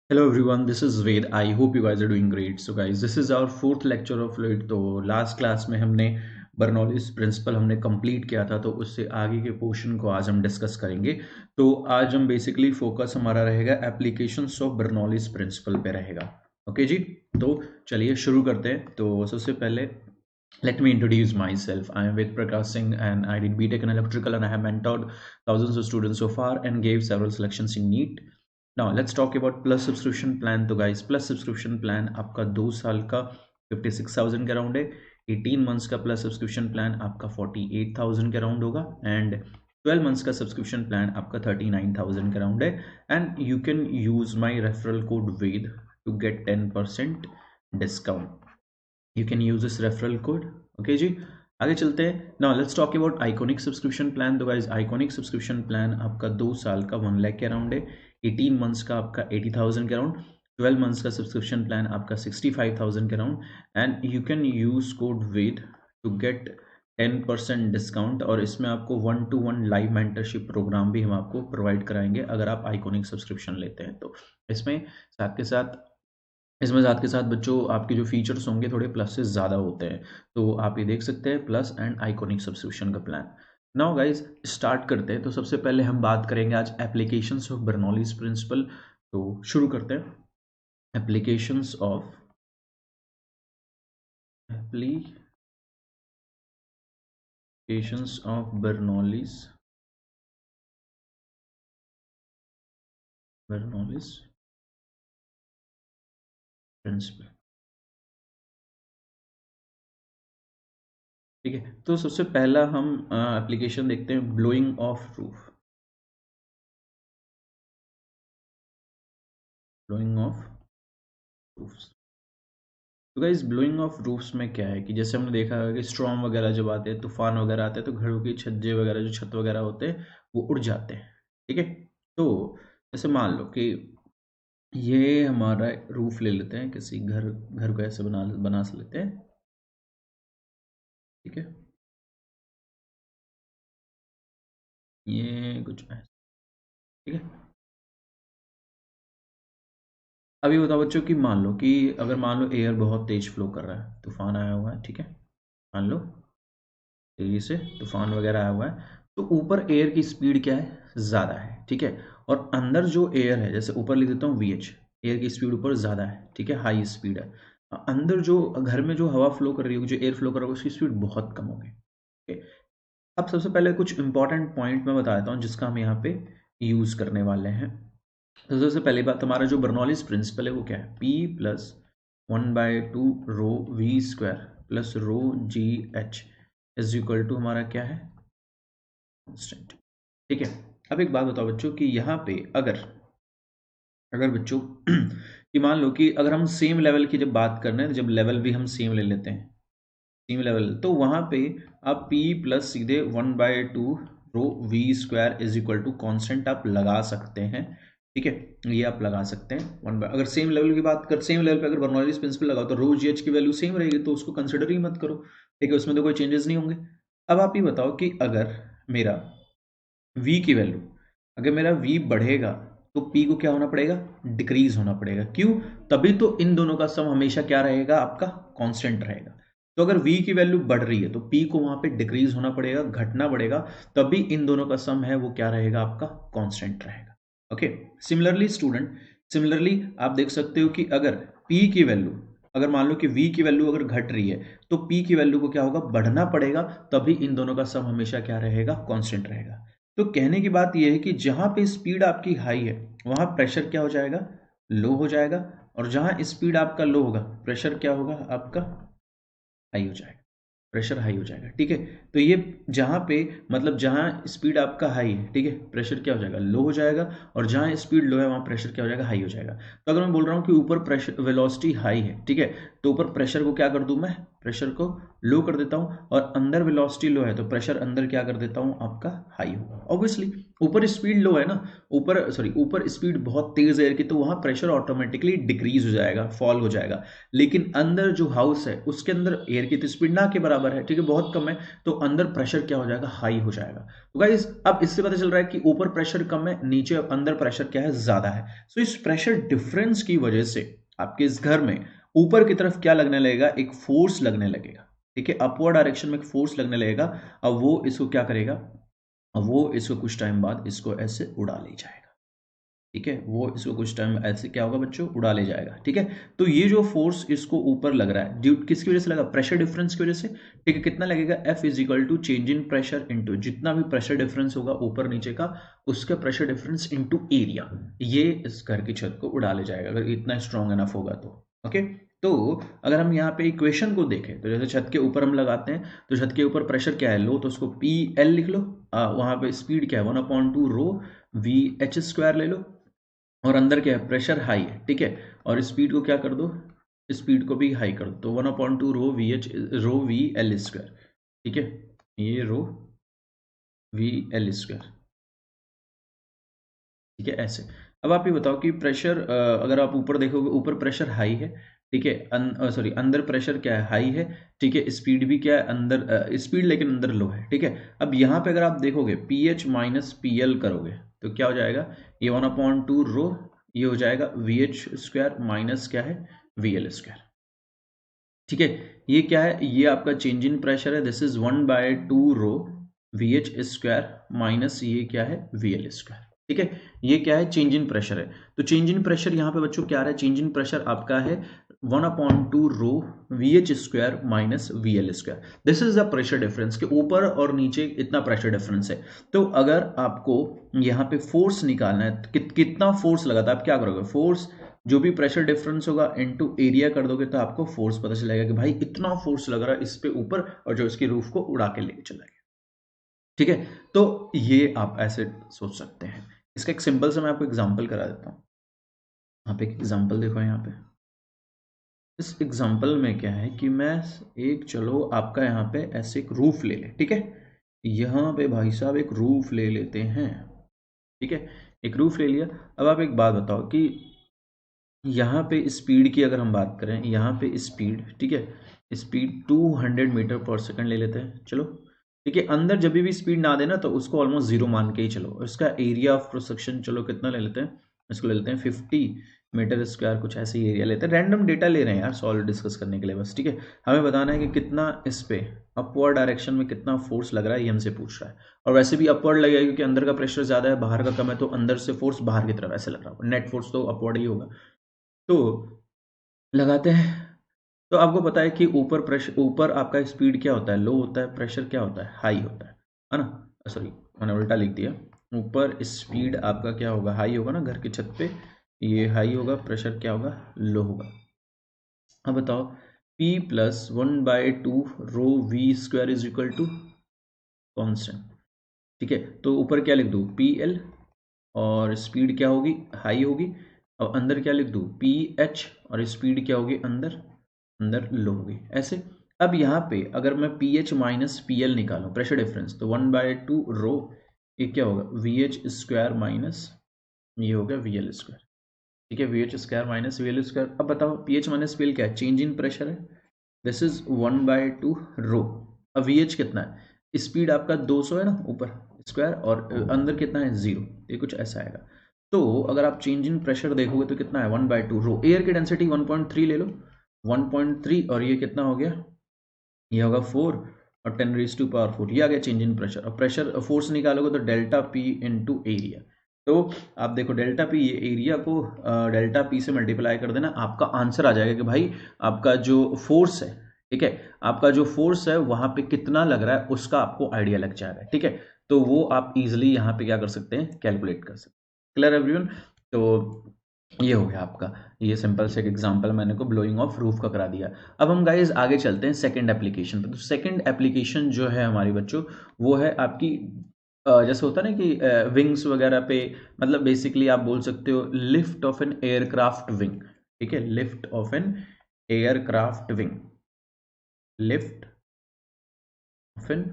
Hello everyone, this is Ved. I hope you guys are doing great. So guys, this is our fourth lecture of fluid. तो last class में हमने Bernoulli's principal हमने complete किया था, तो उससे आगे के पोर्शन को आज हम डिस्कस करेंगे। तो आज हम बेसिकली फोकस हमारा रहेगा एप्लीकेशंस ऑफ बर्नौलीज प्रिंसिपल पे रहेगा। ओके जी, तो चलिए शुरू करते हैं। तो सबसे पहले let me introduce myself. I am Ved Prakash Singh and I did BTech in Electrical and I have mentored thousands of students so far and gave several selections in NEET. Now let's talk about plus subscription plan. तो guys, plus subscription plan आपका 2 साल का 56,000 के around है। 18 months का plus subscription plan आपका 48,000 के around होगा एंड 12 मंथ्स का सब्सक्रिप्शन प्लान आपका 39,000 के अराउंड है। And you can use my referral code Ved to get 10% discount. You can use this referral code. Okay जी, आगे चलते हैं। Now let's talk about iconic subscription plan. तो गाइज आइकॉनिक सब्सक्रिप्शन प्लान आपका 2 साल का 1 लाख के अराउंड है। 18 मंथ्स का आपका 80,000 के अराउंड। 12 मंथ्स का सब्सक्रिप्शन प्लान आपका 65,000 के around and you can use code Ved to get 10% discount. और इसमें आपको 1-to-1 लाइव मेंटरशिप प्रोग्राम भी हम आपको प्रोवाइड कराएंगे अगर आप आइकॉनिक सब्सक्रिप्शन लेते हैं। तो इसमें साथ के साथ बच्चों आपके जो फीचर्स होंगे थोड़े प्लस से ज़्यादा होते हैं। तो आप ये देख सकते हैं प्लस एंड आइकॉनिक सब्सक्रिप्शन का प्लान। नाउ गाइज स्टार्ट करते हैं। तो सबसे पहले हम बात करेंगे आज एप्लीकेशंस ऑफ बर्नौलीज प्रिंसिपल। तो शुरू करते हैं। Applications of Bernoulli's principle. ठीक है, तो सबसे पहला हम एप्लीकेशन देखते हैं, blowing of roof. Blowing of roofs. तो गाइस ब्लोइंग ऑफ रूफ्स में क्या है कि जैसे हमने देखा है कि स्टॉर्म वगैरह जब आते हैं, तूफान वगैरह आते हैं, तो घरों की छज्जे वगैरह जो छत वगैरह होते हैं वो उड़ जाते हैं। ठीक है, तो जैसे मान लो कि ये हमारा रूफ ले लेते हैं, किसी घर घर को ऐसे बना बना से लेते हैं। ठीक है, ये कुछ ऐसा। ठीक है, अभी बताओ बच्चों कि मान लो कि अगर मान लो एयर बहुत तेज फ्लो कर रहा है, तूफान आया हुआ है। ठीक है, मान लो तेजी से तूफान वगैरह आया हुआ है, तो ऊपर एयर की स्पीड क्या है, ज़्यादा है। ठीक है, और अंदर जो एयर है, जैसे ऊपर लिख देता हूँ VH, एयर की स्पीड ऊपर ज़्यादा है। ठीक है, हाई स्पीड है। अंदर जो घर में जो हवा फ्लो कर रही होगी, जो एयर फ्लो कर रहा होगा, उसकी स्पीड बहुत कम होगी। ठीक है, अब सबसे पहले कुछ इंपॉर्टेंट पॉइंट मैं बता देता हूँ जिसका हम यहाँ पे यूज़ करने वाले हैं। तो सबसे पहली बात, हमारा जो बर्नौलीज प्रिंसिपल है वो क्या है, P+1/2 rho V square plus rho GH is equal to हमारा क्या है, कांस्टेंट। ठीक है, अब एक बात बताओ बच्चों कि यहाँ पे अगर अगर बच्चों कि मान लो कि अगर हम सेम लेवल की जब बात कर रहे हैं, जब लेवल भी हम सेम ले लेते हैं, सेम लेवल, तो वहां पे आप P प्लस सीधे 1/2 rho V square is equal to constant आप लगा सकते हैं। ठीक है, ये आप लगा सकते हैं अगर सेम लेवल की बात कर, सेम लेवल पे अगर बर्नौलीज प्रिंसिपल लगाओ तो रो GH की वैल्यू सेम रहेगी, तो उसको कंसिडर ही मत करो। ठीक है, उसमें तो कोई चेंजेस नहीं होंगे। अब आप ये बताओ कि अगर मेरा V की वैल्यू, अगर मेरा V बढ़ेगा तो P को क्या होना पड़ेगा, डिक्रीज होना पड़ेगा। क्यों, तभी तो इन दोनों का सम हमेशा क्या रहेगा, आपका कांस्टेंट रहेगा। तो अगर V की वैल्यू बढ़ रही है तो P को वहां पे डिक्रीज होना पड़ेगा, घटना पड़ेगा, तभी इन दोनों का सम है वो क्या रहेगा, आपका कांस्टेंट रहेगा। ओके, सिमिलरली स्टूडेंट, सिमिलरली आप देख सकते हो कि अगर P की वैल्यू, अगर मान लो कि V की वैल्यू अगर घट रही है तो P की वैल्यू को क्या होगा, बढ़ना पड़ेगा, तभी इन दोनों का सम हमेशा क्या रहेगा, कांस्टेंट रहेगा। तो कहने की बात यह है कि जहां पे स्पीड आपकी हाई है वहां प्रेशर क्या हो जाएगा, लो हो जाएगा, और जहां स्पीड आपका लो होगा प्रेशर क्या होगा, आपका हाई हो जाएगा, प्रेशर हाई हो जाएगा। ठीक है, तो ये जहां पे मतलब जहां स्पीड आपका हाई है, ठीक है, प्रेशर क्या हो जाएगा, लो हो जाएगा, और जहां स्पीड लो है वहां प्रेशर क्या हो जाएगा, हाई हो जाएगा। तो अगर मैं बोल रहा हूं कि ऊपर प्रेशर वेलोसिटी हाई है, ठीक है, तो ऊपर प्रेशर को क्या कर दूं, मैं प्रेशर को लो कर देता हूं, और अंदर वेलोसिटी लो है तो प्रेशर अंदर क्या कर देता हूं, आपका हाई होगा। ऑब्वियसली ऊपर स्पीड लो है ना, ऊपर स्पीड बहुत तेज एयर की, तो वहां प्रेशर ऑटोमेटिकली डिक्रीज हो जाएगा, फॉल हो जाएगा। लेकिन अंदर जो हाउस है उसके अंदर एयर की तो स्पीड ना के बराबर है, ठीक है, बहुत कम है, तो अंदर प्रेशर क्या हो जाएगा, हाई हो जाएगा। तो गाइस अब इससे पता चल रहा है कि ऊपर प्रेशर कम है, नीचे अंदर प्रेशर क्या है, ज्यादा है। सो इस प्रेशर डिफरेंस की वजह से आपके इस घर में ऊपर की तरफ क्या लगने लगेगा, एक फोर्स लगने लगेगा, ठीक है, अपवर्ड डायरेक्शन में एक फोर्स लगने लगेगा। अब वो इसको क्या करेगा, अब वो इसको कुछ टाइम बाद इसको ऐसे उड़ा ले जाएगा, ठीक है, वो इसको कुछ टाइम ऐसे क्या होगा बच्चों, उड़ा ले जाएगा, ठीक है। तो ये जो फोर्स इसको ऊपर लग रहा है, ड्यू किसकी वजह से लगा, प्रेशर डिफरेंस की वजह से, ठीक है। कितना लगेगा, F is equal to change in pressure into जितना भी प्रेशर डिफरेंस होगा ऊपर नीचे का, उसका प्रेशर डिफरेंस इंटू एरिया, ये इस घर की छत को उड़ा ले जाएगा अगर इतना स्ट्रॉन्ग एनफ होगा तो। ओके, तो अगर हम यहाँ पे इक्वेशन को देखें तो जैसे छत के ऊपर हम लगाते हैं, तो छत के ऊपर प्रेशर क्या है, लो, तो उसको PL लिख लो। वहां पे स्पीड क्या है, 1/2 रो VH² ले लो, और अंदर क्या है, प्रेशर हाई है, ठीक है, और स्पीड को क्या कर दो, स्पीड को भी हाई कर दो, तो 1/2 रो वी एल स्क्वायर, ठीक है, ये रो VL², ठीक है, ऐसे। अब आप ये बताओ कि प्रेशर अगर आप ऊपर देखोगे, ऊपर प्रेशर हाई है, ठीक है, सॉरी अंदर प्रेशर क्या है, हाई है, ठीक है, स्पीड भी क्या है, अंदर स्पीड लेकिन अंदर लो है, ठीक है। अब यहाँ पे अगर आप देखोगे PH माइनस PL करोगे तो क्या हो जाएगा, ये 1/2 रो, ये हो जाएगा VH² माइनस क्या है, VL², ठीक है। ये क्या है, ये आपका चेंज इन प्रेशर है, this is 1/2 rho VH² minus ये क्या है, VL², ठीक है। ये क्या है, चेंज इन प्रेशर है। तो चेंज इन प्रेशर यहाँ पे बच्चों क्या आ रहा है, चेंज इन प्रेशर आपका है 1/2 rho VH² minus VL², this is the pressure difference के ऊपर और नीचे इतना प्रेशर डिफरेंस है। तो अगर आपको यहाँ पे फोर्स निकालना है, कितना फोर्स लगा था, आप क्या करोगे, फोर्स जो भी प्रेशर डिफरेंस होगा इनटू एरिया कर दोगे, तो आपको फोर्स पता चलेगा कि भाई इतना फोर्स लग रहा है इस पे ऊपर, और जो इसकी रूफ को उड़ा के लेके चला गया, ठीक है। तो ये आप ऐसे सोच सकते हैं। इसका एक सिंपल से मैं आपको एग्जांपल करा देता हूँ। आप एक एग्जांपल देखो यहाँ पे, इस एग्जांपल में क्या है कि मैं एक, चलो आपका यहाँ पे ऐसे एक रूफ ले ले, ठीक है, यहाँ पे भाई साहब एक रूफ ले लेते हैं, ठीक है, एक रूफ ले लिया। अब आप एक बात बताओ कि यहाँ पे स्पीड की अगर हम बात करें, यहाँ पे स्पीड, ठीक है, स्पीड 200 मीटर पर सेकंड ले लेते हैं, चलो, ठीक है। अंदर जब भी स्पीड ना देना तो उसको ऑलमोस्ट जीरो मान के ही चलो। इसका एरिया ऑफ क्रॉस सेक्शन चलो कितना ले लेते हैं, इसको ले लेते हैं 50 मीटर स्क्वायर, कुछ ऐसे ही एरिया लेते हैं, रैंडम डेटा ले रहे हैं यार, सॉल्व डिस्कस करने के लिए बस, ठीक है। हमें बताना है कि कितना इस पे अपवर्ड डायरेक्शन में कितना फोर्स लग रहा है, ये हमसे पूछ रहा है। और वैसे भी अपवर्ड लगेगा क्योंकि अंदर का प्रेशर ज्यादा है, बाहर का कम है, तो अंदर से फोर्स बाहर की तरफ ऐसे लग रहा होगा, नेट फोर्स तो अपवर्ड ही होगा। तो लगाते हैं, तो आपको पता है कि ऊपर प्रेशर, ऊपर आपका स्पीड क्या होता है, लो होता है, प्रेशर क्या होता है, हाई होता है ना, सॉरी मैंने उल्टा लिख दिया, ऊपर स्पीड आपका क्या होगा, हाई होगा ना, घर की छत पे ये हाई होगा, प्रेशर क्या होगा, लो होगा। अब बताओ, P plus 1/2 rho V² is equal to constant, ठीक है। तो ऊपर क्या लिख दूँ, PL, और स्पीड क्या होगी, हाई होगी, और अंदर क्या लिख दूँ, PH, और स्पीड क्या होगी, अंदर अंदर लो होगी, ऐसे। अब यहाँ पे अगर मैं PH माइनस PL निकालूं, प्रेशर डिफरेंस, तो 1/2 रो, ये क्या होगा, VH² माइनस ये होगा VL², ठीक है, VH² माइनस VL²। अब बताओ PH माइनस PL क्या है, चेंज इन प्रेशर है, दिस इज 1/2 रो। अब VH कितना है, स्पीड आपका 200 है ना ऊपर स्क्वायर, और अंदर कितना है, 0, ये कुछ ऐसा आएगा। तो अगर आप चेंज इन प्रेशर देखोगे तो कितना है, 1/2 रो, एयर की डेंसिटी 1.3 ले लो, 1.3, और ये कितना हो गया, ये होगा 4, और 10⁻⁴ ये आ गया चेंज इन प्रेशर। और प्रेशर फोर्स निकालोगे तो डेल्टा P इंटू एरिया, तो आप देखो डेल्टा P, ये एरिया को डेल्टा P से मल्टीप्लाई कर देना, आपका आंसर आ जाएगा कि भाई आपका जो फोर्स है, ठीक है, आपका जो फोर्स है वहां पे कितना लग रहा है उसका आपको आइडिया लग जाएगा, ठीक है। तो वो आप इजिली यहाँ पे क्या कर सकते हैं, कैलकुलेट कर सकते हैं। Clear everyone? तो ये हो गया आपका, ये सिंपल से एक एग्जांपल मैंने को ब्लोइंग ऑफ रूफ का करा दिया। अब हम गाइज आगे चलते हैं सेकंड एप्लीकेशन पे। तो सेकंड एप्लीकेशन जो है हमारी बच्चों, वो है आपकी जैसे होता है ना कि विंग्स वगैरह पे, मतलब बेसिकली आप बोल सकते हो lift of an aircraft wing, ठीक है, lift of an aircraft wing, lift of an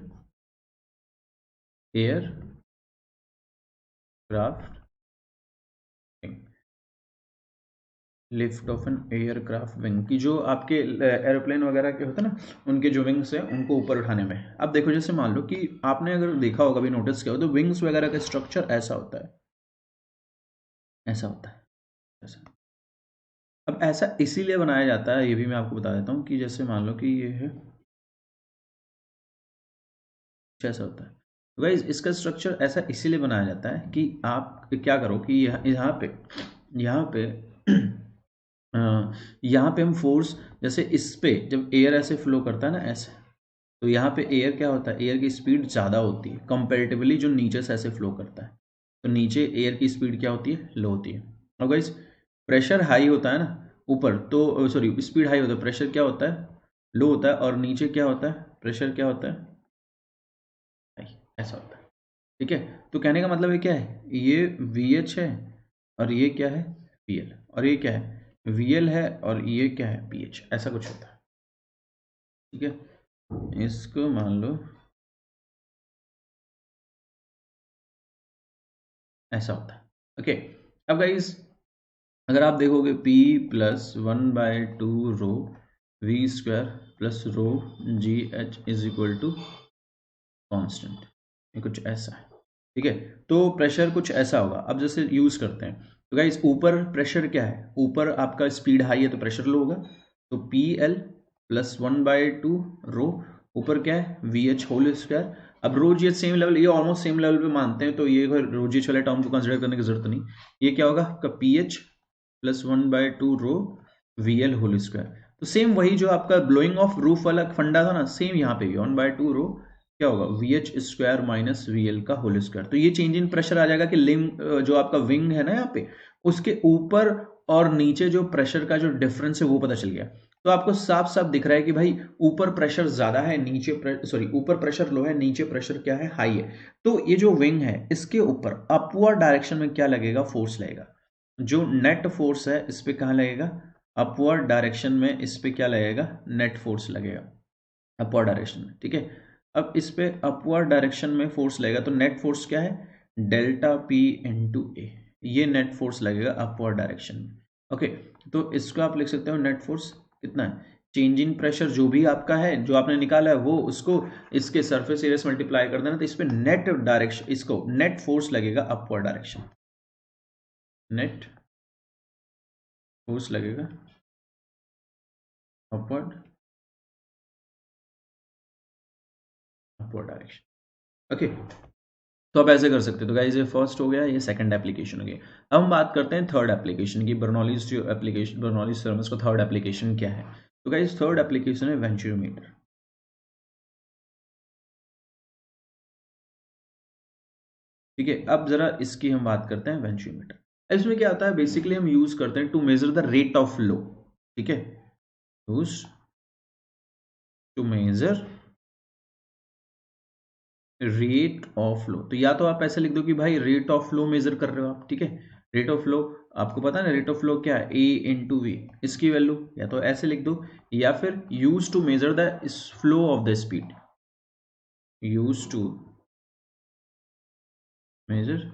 aircraft lift of an aircraft wing की जो आपके एरोप्लेन वगैरह के होते हैं ना उनके जो विंग्स हैं उनको ऊपर उठाने में। अब देखो जैसे मान लो कि आपने अगर देखा होगा, भी नोटिस किया हो, तो विंग्स वगैरह का स्ट्रक्चर ऐसा होता है, ऐसा होता है, ऐसा। अब ऐसा इसीलिए बनाया जाता है, ये भी मैं आपको बता देता हूँ, कि जैसे मान लो कि ये है, कुछ ऐसा होता है। तो गाइस इसका स्ट्रक्चर ऐसा इसीलिए बनाया जाता है कि आप क्या करो कि यहाँ पे यहाँ पे हम फोर्स, जैसे इस पे जब एयर ऐसे फ्लो करता है ना ऐसे, तो यहाँ पे एयर क्या होता है, एयर की स्पीड ज़्यादा होती है कंपेरेटिवली जो नीचे से ऐसे फ्लो करता है। तो नीचे एयर की स्पीड क्या होती है, लो होती है। और गाइस प्रेशर हाई होता है ना ऊपर, तो सॉरी स्पीड हाई होता है, प्रेशर क्या होता है, लो होता है, और नीचे क्या होता है, प्रेशर क्या होता है, हाई, ऐसा होता है। ठीक है, तो कहने का मतलब ये क्या है, ये वी एच है और ये क्या है, पी एल, और ये क्या है, वी एल है और ये क्या है, पी एच, ऐसा कुछ होता है। ठीक है, इसको मान लो ऐसा होता है। ओके, अब गाइस अगर आप देखोगे P plus 1/2 rho V square plus rho G H is equal to constant, ये कुछ ऐसा है। ठीक है, तो प्रेशर कुछ ऐसा होगा। अब जैसे यूज करते हैं, तो गाइस ऊपर प्रेशर क्या है, ऊपर आपका स्पीड हाई है तो प्रेशर लो होगा, तो पी एल प्लस 1/2 रो, ऊपर क्या है, वी एच होल स्क्वायर। अब rho G H same level, ये ऑलमोस्ट सेम लेवल पे मानते हैं, तो ये रो जी एच वाले टर्म को कंसिडर करने की जरूरत नहीं। ये क्या होगा आपका P H plus 1/2 rho V L whole square. तो सेम वही जो आपका ब्लोइंग ऑफ रूफ वाला फंडा था ना, सेम यहाँ पे भी 1/2 रो क्या होगा, we H square minus V L का होल स्क्वायर। तो ये चेंज इन प्रेशर आ जाएगा कि लिंग जो आपका विंग है ना यहाँ पे, उसके ऊपर और नीचे जो प्रेशर का जो डिफरेंस है वो पता चल गया। तो आपको साफ साफ दिख रहा है कि भाई ऊपर प्रेशर ज्यादा है, नीचे सॉरी ऊपर प्रेशर लो है, नीचे प्रेशर क्या है, हाई है। तो ये जो विंग है इसके ऊपर अपवर्ड डायरेक्शन में क्या लगेगा, फोर्स लगेगा। जो नेट फोर्स है इस पे कहाँ लगेगा, अपवर्ड डायरेक्शन में इस पे क्या लगेगा, नेट फोर्स लगेगा अपवर्ड डायरेक्शन में। ठीक है, अब इस पे अपवर्ड डायरेक्शन में फोर्स लगेगा, तो नेट फोर्स क्या है, डेल्टा पी इंटू ए, ये नेट फोर्स लगेगा अपवर्ड डायरेक्शन में। ओके, तो इसको आप लिख सकते हो नेट फोर्स कितना है, चेंज इन प्रेशर जो भी आपका है जो आपने निकाला है वो उसको इसके सरफेस एरिया से मल्टीप्लाई कर देना, तो इस पे नेट डायरेक्शन, इसको नेट फोर्स लगेगा अपवर्ड डायरेक्शन, नेट फोर्स लगेगा अपवर्ड, अपवर्ड डायरेक्शन। ओके, तो आप ऐसे कर सकते हो। तो गाइस ये फर्स्ट हो गया, ये सेकंड एप्लीकेशन हो गया। अब हम बात करते हैं थर्ड एप्लीकेशन की, बर्नौलीज जो एप्लीकेशन, बर्नौलीज थ्योरम का थर्ड एप्लीकेशन क्या है। तो गाइस थर्ड एप्लीकेशन है वेंचुरोमीटर। ठीक है, अब जरा इसकी हम बात करते हैं वेंचुरोमीटर। इसमें क्या आता है, बेसिकली हम यूज करते हैं to measure the rate of flow. ठीक है, use to measure rate of flow. तो या तो आप ऐसे लिख दो कि भाई रेट ऑफ फ्लो मेजर कर रहे हो आप। ठीक है, रेट ऑफ फ्लो आपको पता है ना, रेट ऑफ फ्लो क्या है, ए इंटू वी, इसकी वैल्यू या तो ऐसे लिख दो, या फिर use to measure the flow of the speed, use to measure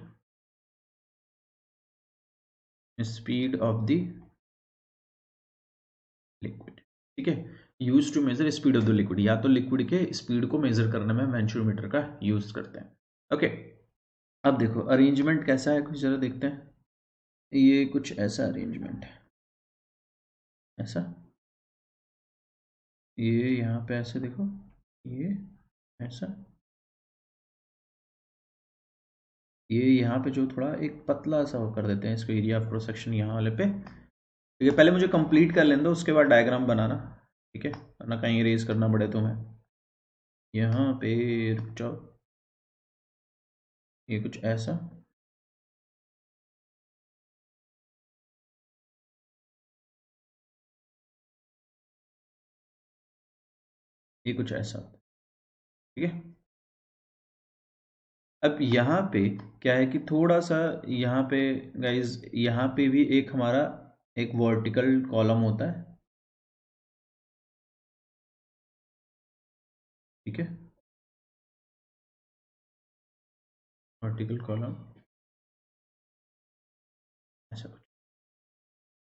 speed of the liquid. ठीक है, use to measure speed of the liquid, या तो लिक्विड के स्पीड को मेजर करने में वेंचुरोमीटर का यूज करते हैं। ओके, अब देखो अरेंजमेंट कैसा है कुछ जरा देखते हैं। ये कुछ ऐसा अरेंजमेंट है, ऐसा, ये यहाँ पे ऐसे देखो, ये ऐसा, ये यहाँ पे जो थोड़ा एक पतला सा वो कर देते हैं इसको, एरिया ऑफ क्रॉस सेक्शन यहाँ वाले पे। ठीक है, पहले मुझे कंप्लीट कर लेने दो, उसके बाद डायग्राम बनाना। ठीक है, वरना कहीं इरेज करना पड़े तुम्हें। यहाँ पे रुक जाओ, ये कुछ ऐसा, ये कुछ ऐसा। ठीक है, अब यहाँ पे क्या है कि थोड़ा सा यहाँ पे गाइज, यहाँ पे भी एक हमारा एक वर्टिकल कॉलम होता है। ठीक है, वर्टिकल कॉलम,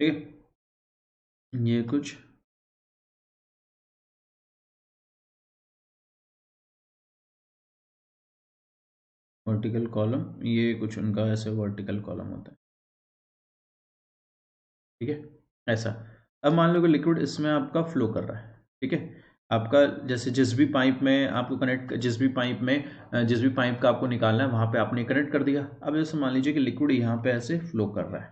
ठीक है, ये कुछ वर्टिकल कॉलम, ये कुछ उनका ऐसे वर्टिकल कॉलम होता है, ठीक है ऐसा। अब मान लो कि लिक्विड इसमें आपका फ्लो कर रहा है, ठीक है, आपका जैसे जिस भी पाइप में आपको कनेक्ट, जिस भी पाइप में जिस भी पाइप का आपको निकालना है वहां पे आपने कनेक्ट कर दिया। अब जैसे मान लीजिए कि लिक्विड यहाँ पे ऐसे फ्लो कर रहा है,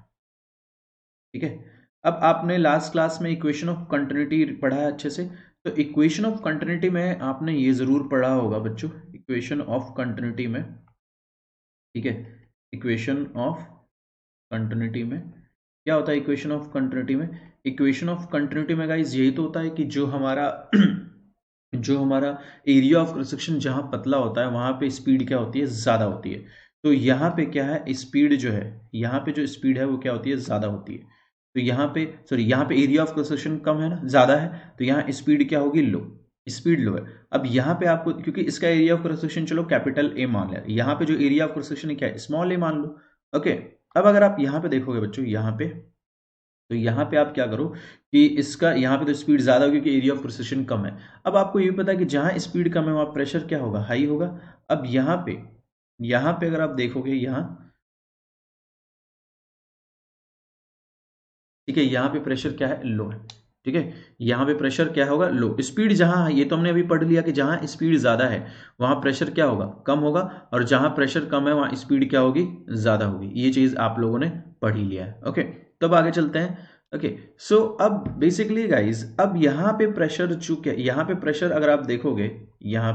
ठीक है। अब आपने लास्ट क्लास में इक्वेशन ऑफ कंटिन्यूटी पढ़ा है अच्छे से, तो इक्वेशन ऑफ कंटिन्यूटी में आपने ये जरूर पढ़ा होगा बच्चों, इक्वेशन ऑफ कंटिन्यूटी में, ठीक है, इक्वेशन ऑफ कंटिन्यूटी में क्या होता है? इक्वेशन ऑफ कंटिन्यूटी में, इक्वेशन ऑफ कंटिन्यूटी में गाइस यही तो होता है कि जो हमारा जो हमारा एरिया ऑफ क्रॉस सेक्शन जहां पतला होता है वहां पे स्पीड क्या होती है? ज्यादा होती है। तो यहाँ पे क्या है, स्पीड जो है, यहाँ पे जो स्पीड है वो क्या होती है? ज्यादा होती है। तो यहाँ पे सॉरी, यहाँ पे एरिया ऑफ क्रॉस सेक्शन कम है ना, ज्यादा है, तो यहाँ स्पीड क्या होगी? लो, स्पीड लो है। अब यहाँ पे आपको, क्योंकि इसका एरिया ऑफ क्रॉस सेक्शन चलो कैपिटल ए मान लिया, यहाँ पे जो एरिया ऑफ क्रॉस सेक्शन है क्या है? स्मॉल ए मान लो। ओके, अब अगर आप यहाँ पे देखोगे बच्चों, यहाँ पे, तो यहाँ पे आप क्या करो कि इसका यहाँ पे तो स्पीड ज्यादा होगी क्योंकि एरिया ऑफ प्रोसेशन कम है। अब आपको ये पता है कि जहां स्पीड कम है वहां प्रेशर क्या होगा? हाई होगा। अब यहाँ पे अगर आप देखोगे यहाँ, ठीक है, यहाँ पे प्रेशर क्या है? लो है, ठीक है, यहाँ पे प्रेशर क्या होगा? लो। स्पीड जहां है, ये तो हमने अभी पढ़ लिया कि जहां स्पीड ज्यादा है वहां प्रेशर क्या होगा? कम होगा, और जहां प्रेशर कम है वहां स्पीड क्या होगी? ज्यादा होगी। ये चीज आप लोगों ने पढ़ ही लिया है। ओके, तो अब आगे चलते हैं। ओके, सो अब बेसिकली गाइज, अब यहाँ पे प्रेशर, चूंकि यहाँ पे प्रेशर अगर आप देखोगे, यहाँ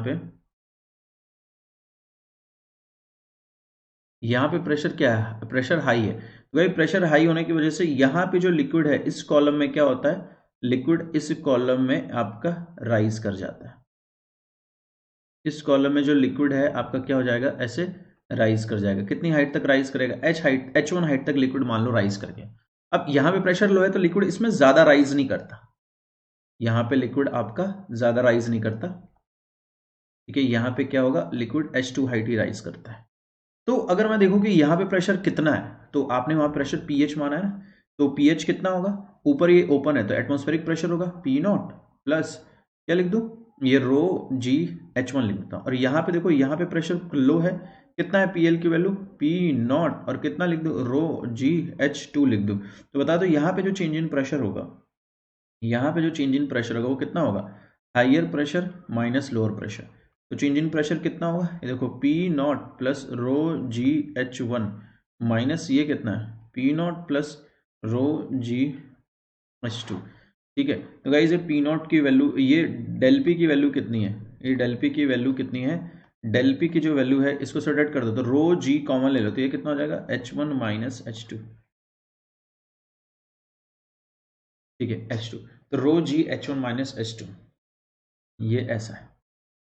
पे प्रेशर क्या है? प्रेशर हाई है। तो भाई प्रेशर हाई होने की वजह से यहाँ पे जो लिक्विड है इस कॉलम में क्या होता है? लिक्विड इस कॉलम में आपका राइज कर जाता है। इस कॉलम में जो लिक्विड है आपका क्या हो जाएगा? ऐसे राइज कर जाएगा। कितनी हाइट तक राइज करेगा? एच हाइट, H1 हाइट तक लिक्विड मान लो राइज कर गया। अब यहाँ पे प्रेशर लो है तो लिक्विड इसमें ज्यादा राइज नहीं करता, यहाँ पे लिक्विड आपका ज्यादा राइज नहीं करता, ठीक है। यहाँ पे क्या होगा? लिक्विड H2 हाइट ही राइज करता है। तो अगर मैं देखूं कि यहाँ पे प्रेशर कितना है, तो आपने वहां प्रेशर पीएच माना है ना, तो पीएच कितना होगा? ऊपर ये ओपन है तो एटमॉस्फेरिक प्रेशर होगा पी नॉट प्लस, क्या लिख दूं? ये रो जी H1 लिख देता हूं। और यहाँ पे देखो, यहाँ पे प्रेशर लो है, कितना है पीएल की वैल्यू? पी नॉट, और कितना लिख दूं? रो जी H2 लिख दूं। तो बता दो यहाँ पे जो चेंज इन प्रेशर होगा, यहाँ पे जो चेंज इन प्रेशर होगा वो कितना होगा? Higher pressure minus lower pressure. तो चेंज इन प्रेशर कितना होगा? ये देखो, P naught plus rho G H1 minus ये कितना है? P naught plus rho G H2, ठीक है। तो गाइस ये पी नॉट की वैल्यू, ये डेल पी की वैल्यू कितनी है? ये डेल पी की वैल्यू कितनी है? डेल पी की जो वैल्यू है इसको सब्ट्रैक्ट कर दो, तो रो जी कॉमन ले लो, तो ये कितना हो जाएगा? H1 माइनस H2, ठीक है, H2। तो रो जी H1 माइनस H2, ये ऐसा है,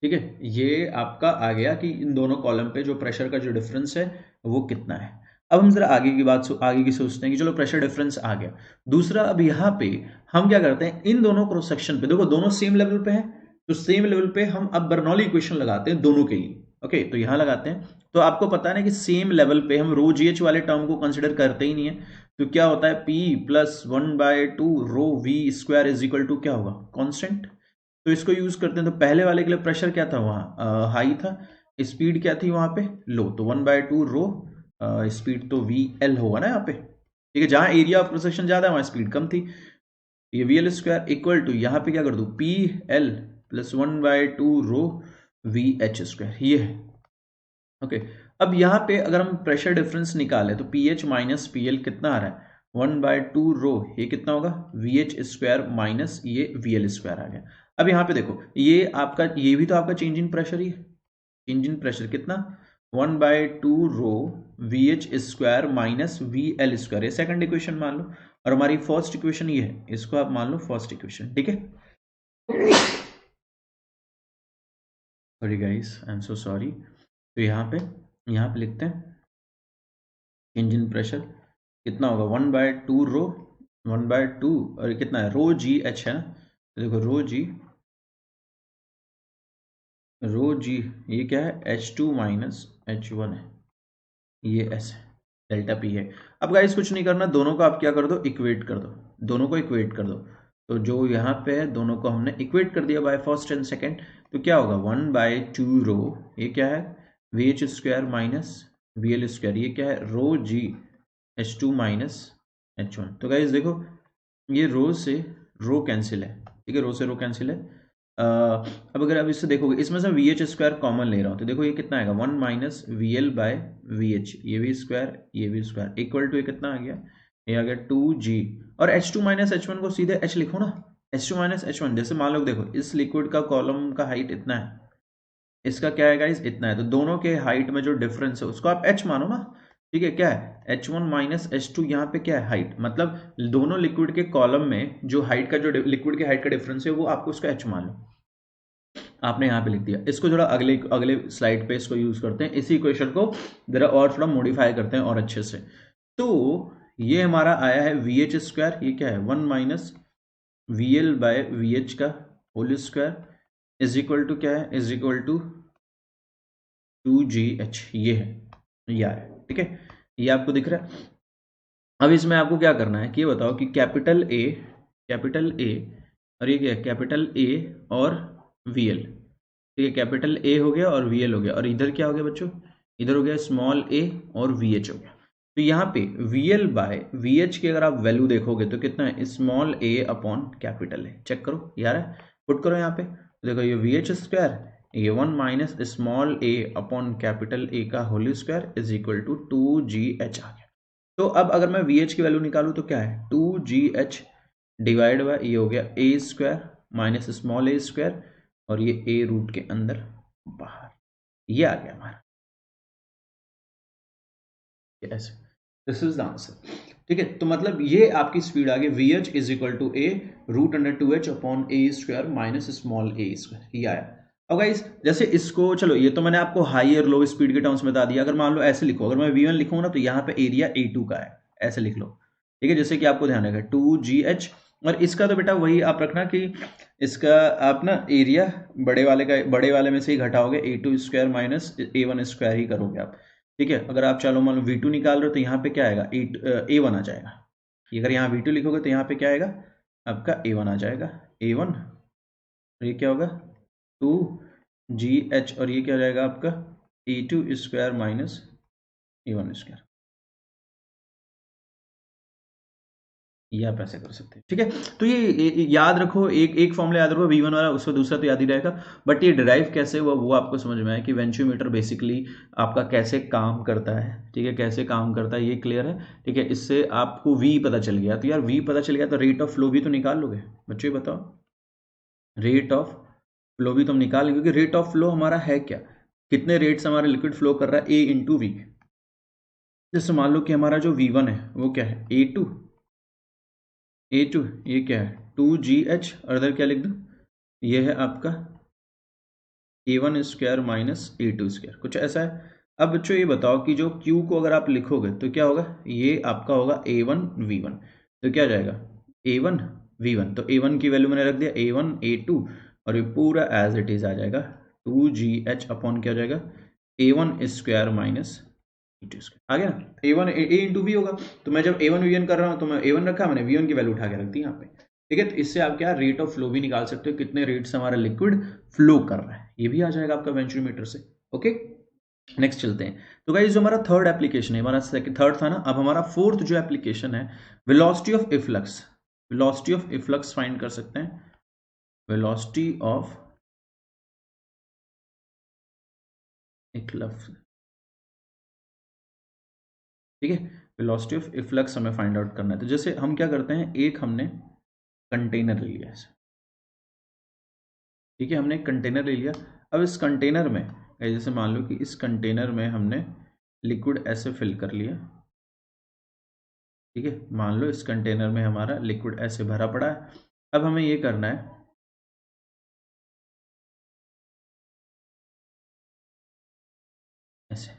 ठीक है। ये आपका आ गया कि इन दोनों कॉलम पे जो प्रेशर का जो डिफरेंस है वो कितना है। अब हम जरा आगे की बात आगे की सोचते हैं कि चलो प्रेशर डिफरेंस आ गया। दूसरा, अब यहाँ पे हम क्या करते हैं, इन दोनों क्रॉस सेक्शन पे देखो दोनों सेम लेवल पे हैं, तो सेम लेवल पे हम अब बर्नौली इक्वेशन लगाते हैं दोनों के लिए। ओके, तो यहाँ लगाते हैं। तो आपको पता है ना कि सेम लेवल पे हम रो जी एच वाले टर्म को कंसिडर करते ही नहीं है। तो क्या होता है? P plus 1/2 rho V square is equal to क्या होगा? कॉन्स्टेंट। तो इसको यूज करते हैं। तो पहले वाले के लिए प्रेशर क्या था? वहां हाई था, स्पीड क्या थी वहां पे? लो। तो 1/2 रो, स्पीड तो वी एल होगा ना यहाँ पे, ठीक है। जहां एरिया ऑफ क्रॉस सेक्शन ज्यादा है वहां स्पीड कम थी। ये V L square equal to, यहाँ पे क्या कर दू? P L plus 1/2 rho V H square, ये है। ओके, अब यहाँ पे अगर हम प्रेशर डिफरेंस निकाले तो P H minus P L कितना आ रहा है? 1/2 रो, ये कितना होगा? वी एच स्क्वायर माइनस ये वी एल स्क्वायर आ गया। अब यहाँ पे देखो, ये आपका, ये भी तो आपका चेंज इन प्रेशर ही है। चेंज इन प्रेशर कितना? 1/2 rho V H square minus V L square, ये सेकंड इक्वेशन मान लो। और हमारी फर्स्ट इक्वेशन ये है, इसको आप मान लो फर्स्ट इक्वेशन, ठीक है। Sorry guys, I am so sorry. तो यहाँ पे लिखते हैं चेंज इन प्रेशर कितना होगा? 1/2 रो, 1/2, और कितना है? रो जी एच है ना, तो देखो रो जी, ये क्या है? H2 माइनस H1 है, ये ऐसे, डेल्टा पी है। अब गाइस कुछ नहीं करना, दोनों को आप क्या कर दो, इक्वेट कर दो, दोनों को इक्वेट कर दो। तो जो यहाँ पे है दोनों को हमने इक्वेट कर दिया बाय फर्स्ट एंड सेकेंड, तो क्या होगा 1/2 रो, ये क्या है V H square minus V L square, ये क्या है rho G H two minus H one. तो गाइस देखो ये रो से रो कैंसिल है, ठीक है, रो से रो कैंसिल है। अब अगर आप इससे देखोगे, इसमें से वी एच स्क्वायर कॉमन ले रहा हूँ, तो देखो ये कितना आएगा 1 minus V L by V H, ये भी स्क्वायर इक्वल टू ये कितना आ गया, ये आ गया 2g। और h2 माइनस एच वन को सीधे h लिखो ना, h2 माइनस एच वन। जैसे मान लो देखो इस लिक्विड का कॉलम का हाइट इतना है, इसका क्या है गाइस इतना है, तो दोनों के हाइट में जो डिफरेंस है उसको आप h मानो ना, ठीक है। क्या है h1 माइनस h2, यहाँ पे क्या है हाइट, मतलब दोनों लिक्विड के कॉलम में जो हाइट का, जो लिक्विड के हाइट का डिफरेंस है वो आपको उसका h मान लो, आपने यहाँ पे लिख दिया। इसको थोड़ा अगले अगले स्लाइड पे इसको यूज करते हैं, इसी इक्वेशन को जरा और थोड़ा मॉडिफाई करते हैं और अच्छे से। तो ये हमारा आया है वी एच स्क्वायर, ये क्या है 1 minus V L by V H का whole square is equal to क्या है, इज इक्वल टू 2gh, ये है, ये आ रहा है, ठीक है, ये आपको दिख रहा है। अब इसमें आपको क्या करना है कि ये बताओ कि कैपिटल ए और ये क्या है कैपिटल ए और वी एल, ठीक है, कैपिटल ए हो गया और वी एल हो गया, और इधर क्या हो गया बच्चों, इधर हो गया स्मॉल ए और वी एच हो गया। तो यहाँ पे we L by V H की अगर आप वैल्यू देखोगे तो कितना है, स्मॉल ए अपॉन कैपिटल है, चेक करो यार, पुट करो यहाँ पे, देखो ये वी एच स्क्वायर, ये 1 minus small A upon capital A का whole square is equal to 2gh आ गया। तो अब अगर मैं वी एच की वैल्यू निकालूं तो क्या है 2gh डिवाइड बाय ये हो गया ए square minus small A square, और ये ए रूट के अंदर बाहर, ये आ गया हमारा, yes this is the answer, ठीक है। तो मतलब ये आपकी स्पीड आ गई V H is equal to A root under 2h upon A square minus small A square, ये आया। अब गाइस जैसे इसको, चलो ये तो मैंने आपको हाई और लो स्पीड के टर्म्स में बता दिया, अगर मान लो ऐसे लिखो, अगर मैं v1 लिखूंगा ना तो यहाँ पे एरिया a2 का है, ऐसे लिख लो, ठीक है, जैसे कि आपको ध्यान रखना 2gh, और इसका तो बेटा वही आप रखना कि इसका आप ना एरिया बड़े वाले का, बड़े वाले में से ही घटाओगे, a2 square minus a1 square ही करोगे आप, ठीक है। अगर आप चलो मान लो v2 निकाल रहे हो तो यहाँ पे क्या आएगा a1 आ जाएगा, अगर यहाँ v2 लिखोगे तो यहाँ पे क्या आएगा आपका a1 आ जाएगा, a1, और ये क्या होगा 2gh, और ये क्या हो जाएगा आपका a2 square minus a1 square, ये आप ऐसे कर सकते हैं, ठीक है। तो ये याद रखो, एक एक फॉर्मूला याद रखो v1 वाला, उसका दूसरा तो याद ही रहेगा, बट ये डिराइव कैसे हुआ वो आपको समझ में आया कि वेंचुमीटर बेसिकली आपका कैसे काम करता है, ठीक है, कैसे काम करता है ये क्लियर है, ठीक है। इससे आपको v पता चल गया, तो यार v पता चल गया तो रेट ऑफ फ्लो भी तो निकाल लोगे बच्चों, ये बताओ, रेट ऑफ फ्लो भी तो हम निकाल लेंगे, क्योंकि रेट ऑफ फ्लो हमारा है क्या, कितने रेट से हमारा लिक्विड फ्लो कर रहा है, ए इंटू वी। जैसे मान लो कि हमारा जो v1 है वो क्या है ए टू, ये क्या है 2gh, और इधर क्या लिख दूँ, ये है आपका a1 square minus a2 square, कुछ ऐसा है। अब बच्चों ये बताओ कि जो q को अगर आप लिखोगे तो क्या होगा, ये आपका होगा a1 v1, तो क्या आ जाएगा a1 v1, तो a1 की वैल्यू मैंने रख दिया a1 a2, और ये पूरा एज इट इज आ जाएगा 2gh अपॉन क्या हो जाएगा a1 square minus a2 square, आ गया ना, a1 a इंटू वी होगा, तो मैं जब a1 v1 कर रहा हूँ तो मैं a1 रखा, मैंने v1 की वैल्यू उठा के रख दी यहाँ पे, ठीक है। तो इससे आप क्या रेट ऑफ फ्लो भी निकाल सकते हो, कितने रेट से हमारा लिक्विड फ्लो कर रहा है, ये भी आ जाएगा आपका वेंचुरीमीटर से, ओके। नेक्स्ट चलते हैं। तो गाइस जो हमारा थर्ड एप्लीकेशन है, हमारा थर्ड था ना, अब हमारा फोर्थ जो एप्लीकेशन है velocity of efflux, velocity of efflux find कर सकते हैं, वेलोसिटी ऑफ इफ्लक्स, ठीक है, वेलोसिटी ऑफ इफ्लक्स हमें फाइंड आउट करना है। तो जैसे हम क्या करते हैं, एक हमने कंटेनर ले लिया ऐसे, ठीक है, हमने एक कंटेनर ले लिया। अब इस कंटेनर में जैसे मान लो कि इस कंटेनर में हमने लिक्विड ऐसे फिल कर लिया, ठीक है, मान लो इस कंटेनर में हमारा लिक्विड ऐसे भरा पड़ा है। अब हमें ये करना है ऐसे,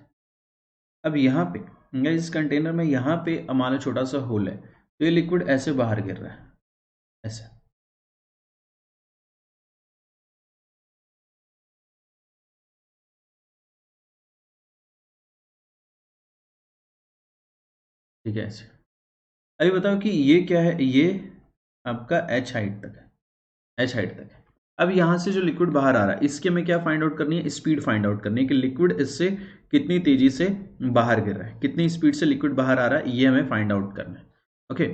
अब यहाँ पे इस कंटेनर में यहाँ पे मान लो छोटा सा होल है, तो ये लिक्विड ऐसे बाहर गिर रहा है ऐसे, ठीक है ऐसे। अभी बताओ कि ये क्या है, ये आपका h हाइट तक है, h हाइट तक है। अब यहाँ से जो लिक्विड बाहर आ रहा है इसके में क्या फाइंड आउट करनी है, स्पीड फाइंड आउट करनी है कि लिक्विड इससे कितनी तेजी से बाहर गिर रहा है, कितनी स्पीड से लिक्विड बाहर आ रहा है, ये हमें फाइंड आउट करना है। Okay,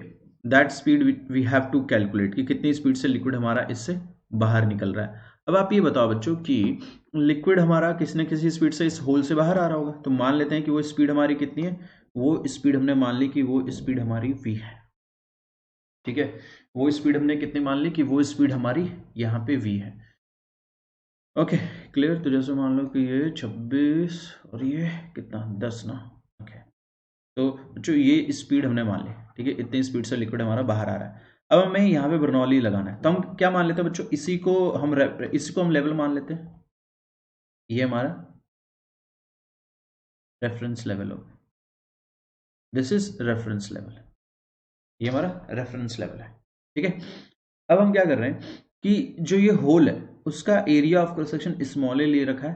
that speed we have to calculate कि कितनी स्पीड से लिक्विड हमारा इससे बाहर निकल रहा है। अब आप ये बताओ बच्चों कि लिक्विड हमारा किसी न किसी स्पीड से इस होल से बाहर आ रहा होगा, तो मान लेते हैं कि वो स्पीड हमारी कितनी है, वो स्पीड हमने मान ली कि वो स्पीड हमारी v है। ठीक है, वो स्पीड हमने कितनी मान ली कि वो स्पीड हमारी यहाँ पे v है। Okay clear. तो जैसे मान लो कि ये 26 और ये कितना 10 ना। ओके, तो बच्चों ये स्पीड हमने मान ली, ठीक है, इतनी स्पीड से लिक्विड हमारा बाहर आ रहा है। अब हमें यहाँ पे बर्नौली लगाना है, तो हम क्या मान लेते हैं बच्चों, इसी को हम लेवल मान लेते हैं, ये हमारा रेफरेंस लेवल हो, दिस इज रेफरेंस लेवल, ये हमारा रेफरेंस लेवल है। ठीक है, अब हम क्या कर रहे हैं कि जो ये होल है उसका area of cross section small A ले रखा है,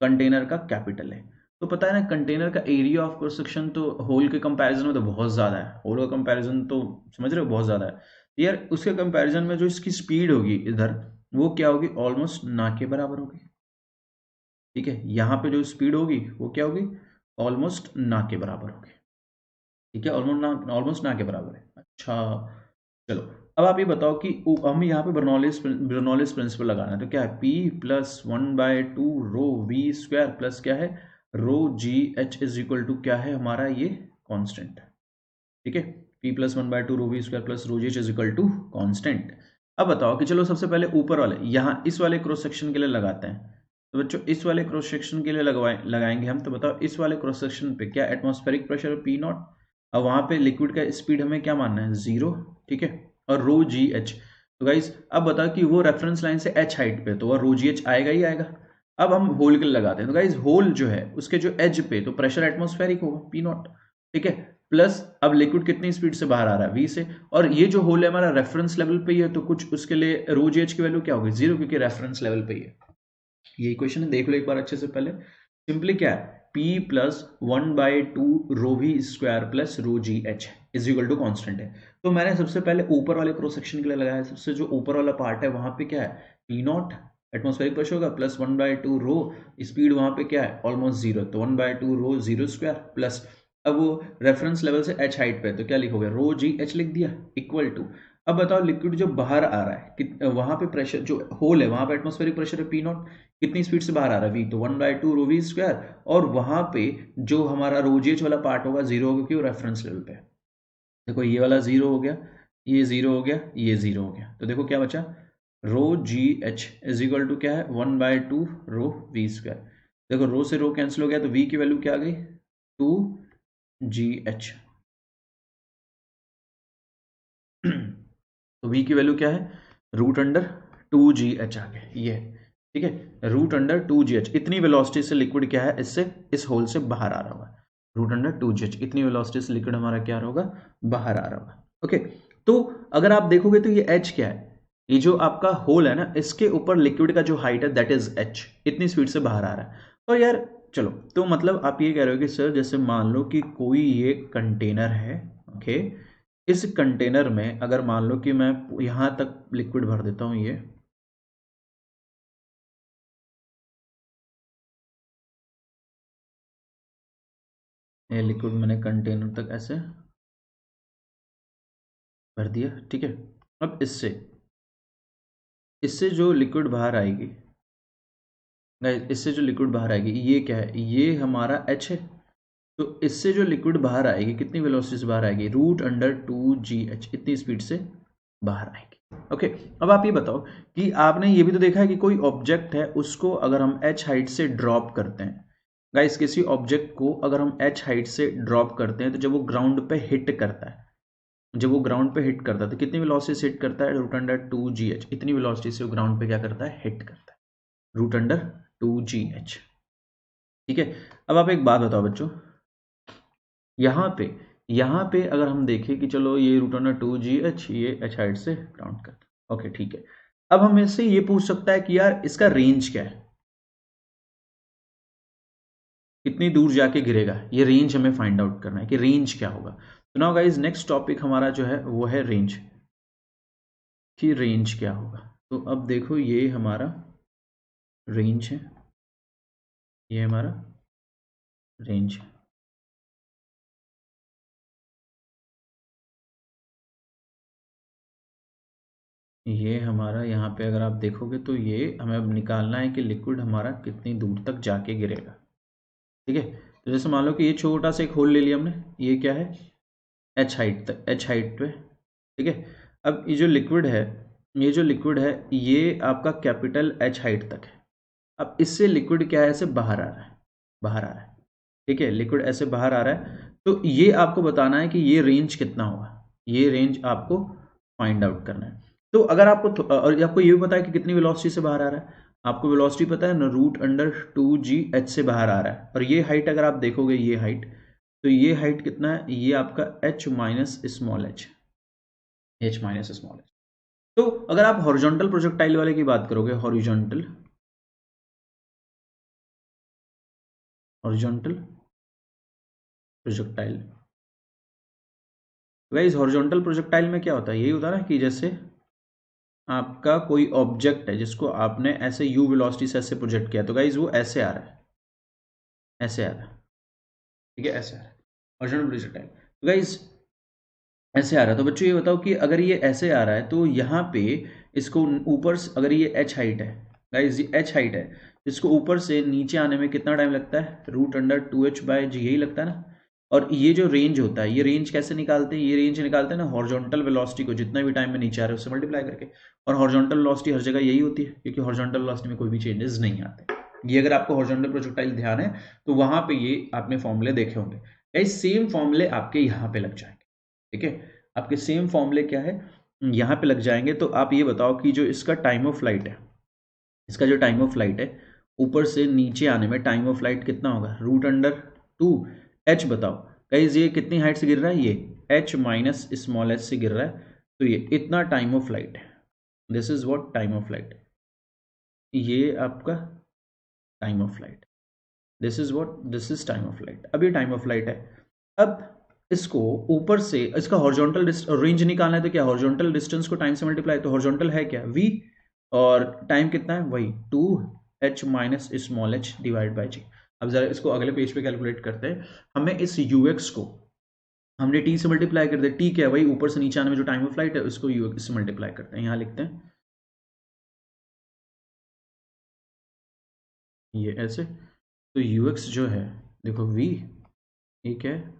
कंटेनर का कैपिटल है। तो पता है ना कंटेनर का एरिया ऑफ क्रॉस सेक्शन तो होल के कंपैरिजन में तो बहुत ज़्यादा है, होल का कंपैरिजन तो समझ रहे हो बहुत ज़्यादा है यार। उसके कंपैरिजन में जो इसकी स्पीड होगी इधर वो क्या होगी, ऑलमोस्ट ना के बराबर होगी। ठीक है, यहाँ पे जो स्पीड होगी वो क्या होगी, ऑलमोस्ट ना के बराबर होगी। ठीक है, ऑलमोस्ट ना के बराबर है। अच्छा चलो, अब आप ये बताओ कि हम यहाँ पे बर्नौलीज प्रिंसिपल लगाना है, तो क्या है P plus 1/2 rho V square plus क्या है rho GH is equal to क्या है हमारा ये कांस्टेंट। ठीक है, P plus 1/2 rho V square plus rho GH is equal to constant. अब बताओ कि चलो सबसे पहले ऊपर वाले यहाँ इस वाले क्रॉस सेक्शन के लिए लगाते हैं। तो बच्चों इस वाले क्रॉस सेक्शन के लिए लगाएंगे हम। तो बताओ इस वाले क्रॉस सेक्शन पे क्या एटमॉस्फेरिक प्रेशर है P नॉट, अब वहां पे लिक्विड का स्पीड हमें क्या मानना है 0। ठीक है, और रो GH, तो गाइस अब बताओ कि वो रेफरेंस लाइन से h हाइट पे, तो वह रो GH आएगा ही आएगा। अब हम होल के लिए लगाते हैं, तो गाइस होल जो है उसके जो एज पे तो प्रेशर एटमॉस्फेरिक होगा P नॉट। ठीक है, प्लस अब लिक्विड कितनी स्पीड से बाहर आ रहा है V से, और ये जो होल है हमारा रेफरेंस लेवल पे ही है, तो कुछ उसके लिए रो GH की वैल्यू क्या होगी 0, क्योंकि रेफरेंस लेवल पे ही है। ये इक्वेशन है, देख लो एक बार अच्छे से। पहले सिंपली क्या है P plus 1/2 rho V square plus rho GH is equal to constant है। तो मैंने सबसे पहले ऊपर वाले क्रॉस सेक्शन के लिए लगाया, सबसे जो ऊपर वाला पार्ट है वहां पे क्या है P नॉट एटमॉस्फेरिक प्रेशर होगा प्लस 1/2 रो, स्पीड वहां पे क्या है ऑलमोस्ट 0, तो 1/2 रो 0 स्क्वायर प्लस अब वो रेफरेंस लेवल से h हाइट पे, तो क्या लिखोगे रो GH लिख दिया इक्वल टू। अब बताओ लिक्विड जो बाहर आ रहा है वहां पे प्रेशर जो होल है वहां पे एटमॉस्फेरिक प्रेशर है P नॉट, कितनी स्पीड से बाहर आ रहा है V, तो 1/2 रो V स्क्वायर, और वहां पे जो हमारा रो GH वाला पार्ट होगा 0 होगा, क्योंकि वो रेफरेंस लेवल पे है। देखो ये वाला 0 हो गया, ये 0 हो गया, ये 0 हो गया, तो देखो क्या बचा रो GH इज इक्वल टू क्या है 1/2 रो V स्क्वायर। देखो रो से रो कैंसिल हो गया, तो V की वैल्यू क्या आ गई 2GH। तो V की वैल्यू क्या है √2GH आ गया ये। ठीक है, √2GH इतनी वेलोसिटी से लिक्विड क्या है इससे इस होल से बाहर आ रहा होगा, √2GH इतनी वेलोसिटी से लिक्विड हमारा क्या होगा बाहर आ रहा होगा। ओके, तो अगर आप देखोगे तो ये H क्या है, ये जो आपका होल है ना इसके ऊपर लिक्विड का जो हाइट है दैट इज H, इतनी स्पीड से बाहर आ रहा है। और यार चलो, तो मतलब आप ये कह रहे हो कि सर जैसे मान लो कि कोई ये कंटेनर है, ओके, इस कंटेनर में अगर मान लो कि मैं यहां तक लिक्विड भर देता हूं, ये लिक्विड मैंने कंटेनर तक ऐसे भर दिया। ठीक है, अब इससे इससे जो लिक्विड बाहर आएगी गाइस, इससे जो लिक्विड बाहर आएगी ये क्या है, ये हमारा H है। तो इससे जो लिक्विड बाहर आएगी कितनी वेलोसिटी से बाहर आएगी √2GH इतनी स्पीड से बाहर आएगी। ओके, अब आप ये बताओ कि आपने ये भी तो देखा है कि कोई ऑब्जेक्ट है उसको अगर हम h हाइट से ड्रॉप करते हैं, गाइस किसी ऑब्जेक्ट को अगर हम h हाइट से ड्रॉप करते हैं तो जब वो ग्राउंड पे हिट करता है, जब वो ग्राउंड पे हिट करता है तो कितनी वेलोसिटी से हिट करता है √2GH इतनी वेलोसिटी से वो ग्राउंड पे क्या करता है हिट करता है √2GH। ठीक है, अब आप एक बात बताओ बच्चों, यहाँ पे अगर हम देखें कि चलो ये √2GH ये h हाइट से ग्राउंड करता है। ओके ठीक है, अब हम इससे ये पूछ सकता है कि यार इसका रेंज क्या है, कितनी दूर जाके गिरेगा, ये रेंज हमें फाइंड आउट करना है कि रेंज क्या होगा। तो नाउ गाइज नेक्स्ट टॉपिक हमारा जो है वो है रेंज, कि रेंज क्या होगा। तो अब देखो ये हमारा रेंज है, ये हमारा रेंज है। ये हमारा यहाँ पे अगर आप देखोगे तो ये हमें अब निकालना है कि लिक्विड हमारा कितनी दूर तक जाके गिरेगा। ठीक है, तो जैसे मान लो कि ये छोटा सा एक होल ले लिया हमने, ये क्या है एच हाइट तक, एच हाइट पे। ठीक है, अब ये जो लिक्विड है, ये जो लिक्विड है ये आपका कैपिटल एच हाइट तक है। अब इससे लिक्विड क्या है, ऐसे बाहर आ रहा है, बाहर आ रहा है। ठीक है, लिक्विड ऐसे बाहर आ रहा है, तो ये आपको बताना है कि ये रेंज कितना होगा, ये रेंज आपको फाइंड आउट करना है। तो अगर आपको और आपको ये भी पता है कि कितनी वेलोसिटी से बाहर आ रहा है, आपको वेलोसिटी पता है ना, √2gh से बाहर आ रहा है। और ये हाइट अगर आप देखोगे, ये हाइट, तो ये हाइट कितना है, ये आपका h minus small H, h minus small H. तो अगर आप हॉरिजॉन्टल प्रोजेक्टाइल वाले की बात करोगे, horizontal horizontal projectile, guys horizontal projectile में क्या होता है, यही होता है ना कि जैसे आपका कोई ऑब्जेक्ट है जिसको आपने ऐसे यू वेलोसिटी से ऐसे प्रोजेक्ट किया, तो गाइस वो ऐसे आ रहा है, ऐसे आ रहा है। ठीक है, ऐसे आ रहा है हॉरिजॉन्टल प्रोजेक्टाइल। तो गाइस ऐसे आ रहा है, तो बच्चों ये बताओ कि अगर ये ऐसे आ रहा है तो यहाँ पे इसको ऊपर से, अगर ये एच हाइट है गाइस, ये एच हाइट है, इसको ऊपर से नीचे आने में कितना टाइम लगता है, √2h/g यही लगता है ना। और ये जो रेंज होता है, ये रेंज कैसे निकालते हैं, ये रेंज निकालते हैं ना हॉरिजॉन्टल वेलोसिटी को जितना भी टाइम में नीचे आ रहे हैं उससे मल्टीप्लाई करके। और हॉरिजॉन्टल वेलोसिटी हर जगह यही होती है, क्योंकि हॉरिजॉन्टल वेलोसिटी में कोई भी चेंजेस नहीं आते। ये अगर आपको हॉरिजॉन्टल प्रोजेक्टाइल ध्यान है तो वहां पे ये आपने फॉर्मूले देखे होंगे, गाइस सेम फॉर्मूले आपके यहाँ पे लग जाएंगे। ठीक है, आपके सेम फॉर्मूले क्या है यहाँ पे लग जाएंगे। तो आप ये बताओ कि जो इसका टाइम ऑफ फ्लाइट है, इसका जो टाइम ऑफ फ्लाइट है ऊपर से नीचे आने में टाइम ऑफ फ्लाइट कितना होगा, √2h। बताओ गाइस ये कितनी हाइट से गिर रहा है, ये h माइनस स्मॉल एच से गिर रहा है, तो ये इतना टाइम ऑफ फ्लाइट है। This is what time of flight, ये आपका time of flight, this is what, this is time of flight. अब ये टाइम ऑफ फ्लाइट है। अब इसको ऊपर से इसका हॉरिजॉन्टल रेंज निकालना है, तो क्या हॉरिजॉन्टल डिस्टेंस को टाइम से मल्टीप्लाई, तो हॉरिजॉन्टल है क्या v, और टाइम कितना है वही 2h minus small H divide by G. अब जरा इसको अगले पेज पे कैलकुलेट करते हैं। हमें इस ux को हमने t से मल्टीप्लाई कर दिया, t क्या है वही ऊपर से नीचे आने में जो टाइम ऑफ फ्लाइट है उसको ux से मल्टीप्लाई करते हैं। यहाँ लिखते हैं ये ऐसे, तो ux जो है देखो v, ये क्या है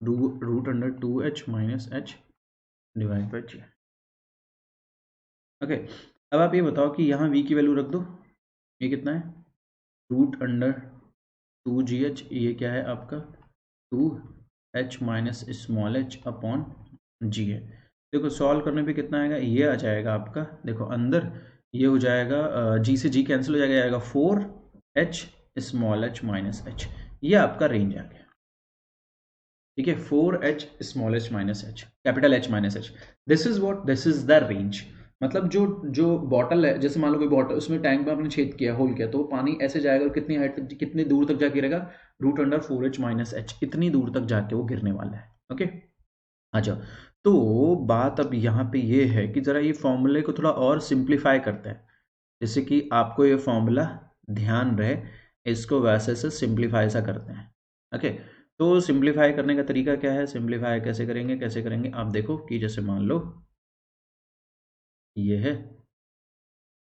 √2h minus h divide by G. ओके, अब आप ये बताओ कि यहाँ v की वैल्यू रख दो, ये कितना है √2gh, ये क्या है आपका 2h minus small H upon g है। देखो सॉल्व करने पे कितना आएगा, ये आ जाएगा आपका, देखो अंदर ये हो जाएगा g से g कैंसिल हो जाएगा, आएगा 4h small H minus h, ये आपका रेंज आ गया। ठीक है, 4h small H minus H, capital H minus H, this is what, this is the range. मतलब जो जो बॉटल है, जैसे मान लो कोई बॉटल, उसमें टैंक में आपने छेद किया, होल किया, तो वो पानी ऐसे जाएगा और कितनी हाइट तक, कितनी दूर तक जाके गिरेगा, √4h माइनस एच, इतनी दूर तक जाके वो गिरने वाला है। ओके, आ जाओ। तो बात अब यहाँ पे ये है कि जरा ये फॉर्मूले को थोड़ा और सिंप्लीफाई करते हैं, जैसे कि आपको ये फॉर्मूला ध्यान रहे, इसको वैसे से सिंप्लीफाई सा करते हैं। ओके, तो सिंप्लीफाई करने का तरीका क्या है, सिंप्लीफाई कैसे करेंगे, कैसे करेंगे, आप देखो कि जैसे मान लो ये है,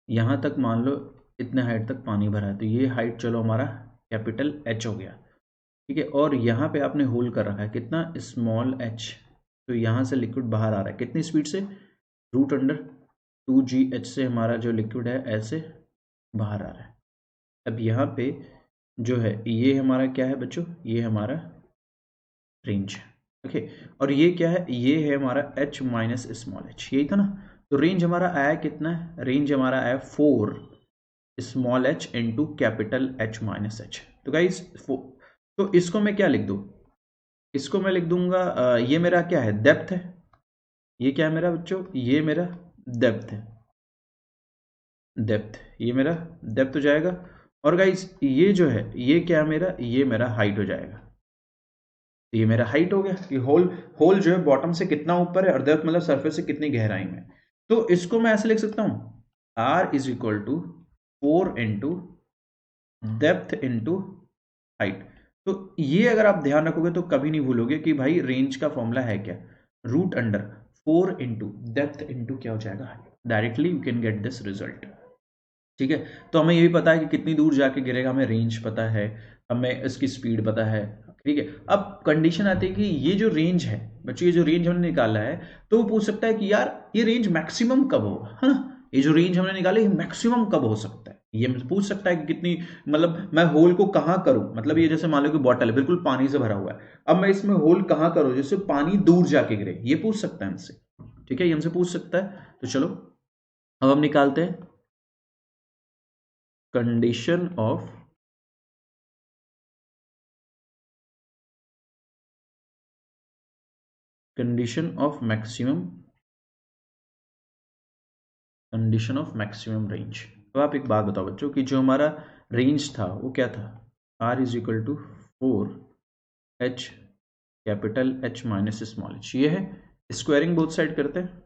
यहाँ तक मान लो इतने हाइट तक पानी भरा है, तो ये हाइट चलो हमारा कैपिटल H हो गया। ठीक है, और यहाँ पे आपने होल कर रखा है कितना, स्मॉल h, तो यहाँ से लिक्विड बाहर आ रहा है कितनी स्पीड से, √2gh से हमारा जो लिक्विड है ऐसे बाहर आ रहा है। अब यहाँ पे जो है ये हमारा क्या है बच्चों, ये हमारा रेंज। ओके, और ये क्या है, ये है हमारा h माइनस स्मॉल एच, यही था ना। तो रेंज हमारा आया कितना है, रेंज हमारा आया 4 small h into capital H minus H. तो गाइस तो इसको मैं क्या लिख दूँ, इसको मैं लिख दूंगा ये मेरा क्या है, डेप्थ है, ये क्या है मेरा बच्चों, ये मेरा डेप्थ है, डेप्थ, ये मेरा डेप्थ हो जाएगा। और गाइस ये जो है ये क्या है मेरा, ये मेरा हाइट हो जाएगा। तो ये मेरा हाइट हो गया कि होल होल जो है बॉटम से कितना ऊपर है और डेप्थ मतलब सरफेस से कितनी गहराई में। तो इसको मैं ऐसे लिख सकता हूँ r is equal to 4 into depth into height. तो ये अगर आप ध्यान रखोगे तो कभी नहीं भूलोगे कि भाई रेंज का फॉर्मूला है क्या, root under 4 into depth into क्या हो जाएगा height. Directly you can get this result. ठीक है, तो हमें ये भी पता है कि कितनी दूर जाके गिरेगा, हमें रेंज पता है, हमें इसकी स्पीड पता है। ठीक है, अब कंडीशन आती है कि ये जो रेंज है बच्चों, ये जो रेंज हमने निकाला है, तो वो पूछ सकता है कि यार ये रेंज मैक्सिमम कब होगा, है ना, ये जो रेंज हमने निकाला ये मैक्सिमम कब हो सकता है। ये पूछ सकता है कि कितनी, मतलब मैं होल को कहाँ करूं, मतलब ये जैसे मान लो कि बॉटल है बिल्कुल पानी से भरा हुआ है, अब मैं इसमें होल कहाँ करूं जिससे पानी दूर जाके गिरे, ये पूछ सकता है हमसे। ठीक है, ये हमसे पूछ सकता है। तो चलो अब हम निकालते हैं कंडीशन ऑफ मैक्सिमम रेंज। तो आप एक बात बताओ बच्चों कि जो हमारा रेंज था वो क्या था, r is equal to 4h capital h minus small h, ये है। स्क्वायरिंग बोथ साइड करते हैं,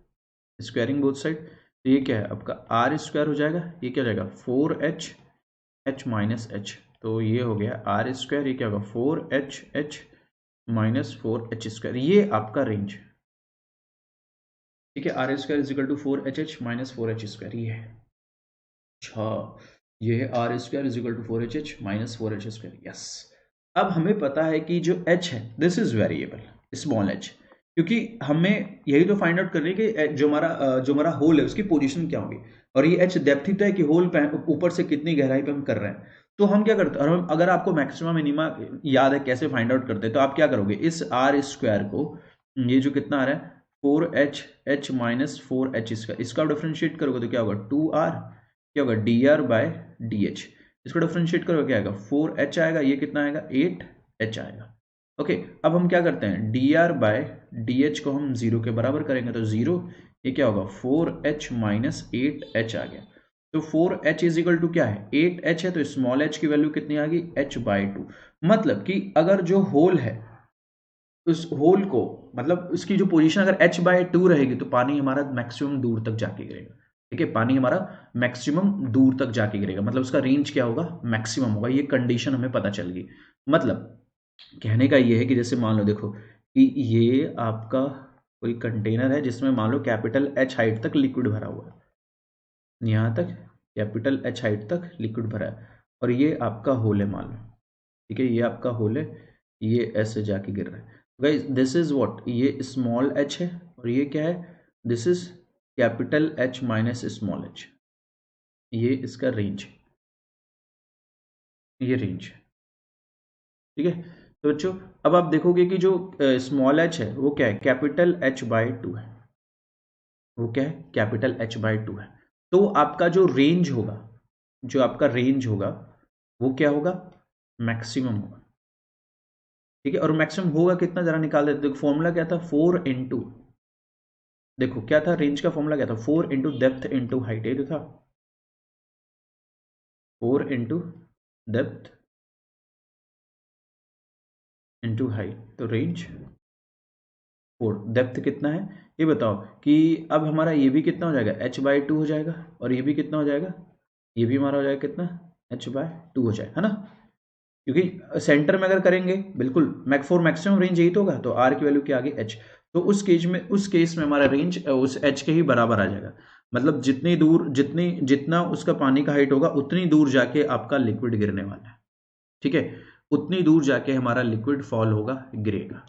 स्क्वायरिंग बोथ साइड, तो ये क्या है आपका r स्क्वायर हो जाएगा, ये क्या हो जाएगा 4h h माइनस h, तो ये हो गया r स्क्वायर, ये क्या होगा 4h h minus 4h square, ये आपका रेंज। ठीक है, R square is equal to 4hh minus 4h square, ये है। अच्छा, ये है R square is equal to 4hh minus 4h square, yes. अब हमें पता है कि जो h है this is variable small h, क्योंकि हमें यही तो फाइंड आउट करनी है कि जो हमारा होल है उसकी पोजीशन क्या होगी, और ये h डेप्थ ही तो है कि होल पे ऊपर से कितनी गहराई पे हम कर रहे हैं। तो हम क्या करते हैं, और अगर आपको मैक्सिमम मिनिमा याद है कैसे फाइंड आउट करते हैं, तो आप क्या करोगे, इस आर स्क्वायर को, ये जो कितना आ रहा है 4h माइनस 4h स्क्वायर, इसका डिफ्रेंशिएट करोगे तो क्या होगा 2r, क्या होगा dr बाय dh, इसको डिफ्रेंशिएट करोगे क्या आएगा 4h आएगा, ये कितना आएगा 8h आएगा। ओके, अब हम क्या करते हैं dr बाय dh को हम 0 के बराबर करेंगे, तो 0, ये क्या होगा 4h माइनस 8h आ गया। तो 4h इज इक्वल टू क्या है 8h है, तो स्मॉल h की वैल्यू कितनी आ गई h बाई 2। मतलब कि अगर जो होल है उस होल को, मतलब उसकी जो पोजीशन अगर h बाय 2 रहेगी तो पानी हमारा मैक्सिमम दूर तक जाके गिरेगा। ठीक है, पानी हमारा मैक्सिमम दूर तक जाके गिरेगा, मतलब उसका रेंज क्या होगा मैक्सिमम होगा, ये कंडीशन हमें पता चल गई। मतलब कहने का ये है कि जैसे मान लो देखो कि ये आपका कोई कंटेनर है जिसमें मान लो कैपिटल H हाइट तक लिक्विड भरा हुआ है, यहाँ तक कैपिटल H हाइट तक लिक्विड भरा है, और ये आपका होल है मान लो। ठीक है, ये आपका होल है, ये ऐसे जाके गिर रहा है। गाइस दिस इज व्हाट, ये स्मॉल h है और ये क्या है, this is capital H minus small h, ये इसका रेंज, ये रेंज। ठीक है, तो बच्चों अब आप देखोगे कि जो स्मॉल h है वो क्या है कैपिटल H बाई 2 है, वो क्या है कैपिटल H बाई 2 है। तो आपका जो रेंज होगा, जो आपका रेंज होगा वो क्या होगा मैक्सिमम होगा। ठीक है, और मैक्सिमम होगा कितना जरा निकाल देते, देखो फॉर्मूला क्या था 4 इंटू, देखो क्या था रेंज का फॉर्मूला क्या था 4 इंटू डेप्थ इंटू हाइट, ये तो था 4 इंटू डेप्थ इंटू हाइट, तो रेंज 4, डेप्थ कितना है ये बताओ कि अब हमारा ये भी कितना हो जाएगा h बाई 2 हो जाएगा, और ये भी कितना हो जाएगा, ये भी हमारा हो जाएगा कितना h बाय 2 हो जाएगा, है ना, क्योंकि सेंटर में अगर करेंगे बिल्कुल मैक मैक्सिमम रेंज यही तो होगा, तो r की वैल्यू क्या आ गई h, तो उस केस में हमारा रेंज उस h के ही बराबर आ जाएगा। मतलब जितनी दूर जितना उसका पानी का हाइट होगा उतनी दूर जाके आपका लिक्विड गिरने वाला है। ठीक है, उतनी दूर जाके हमारा लिक्विड फॉल होगा, गिरेगा।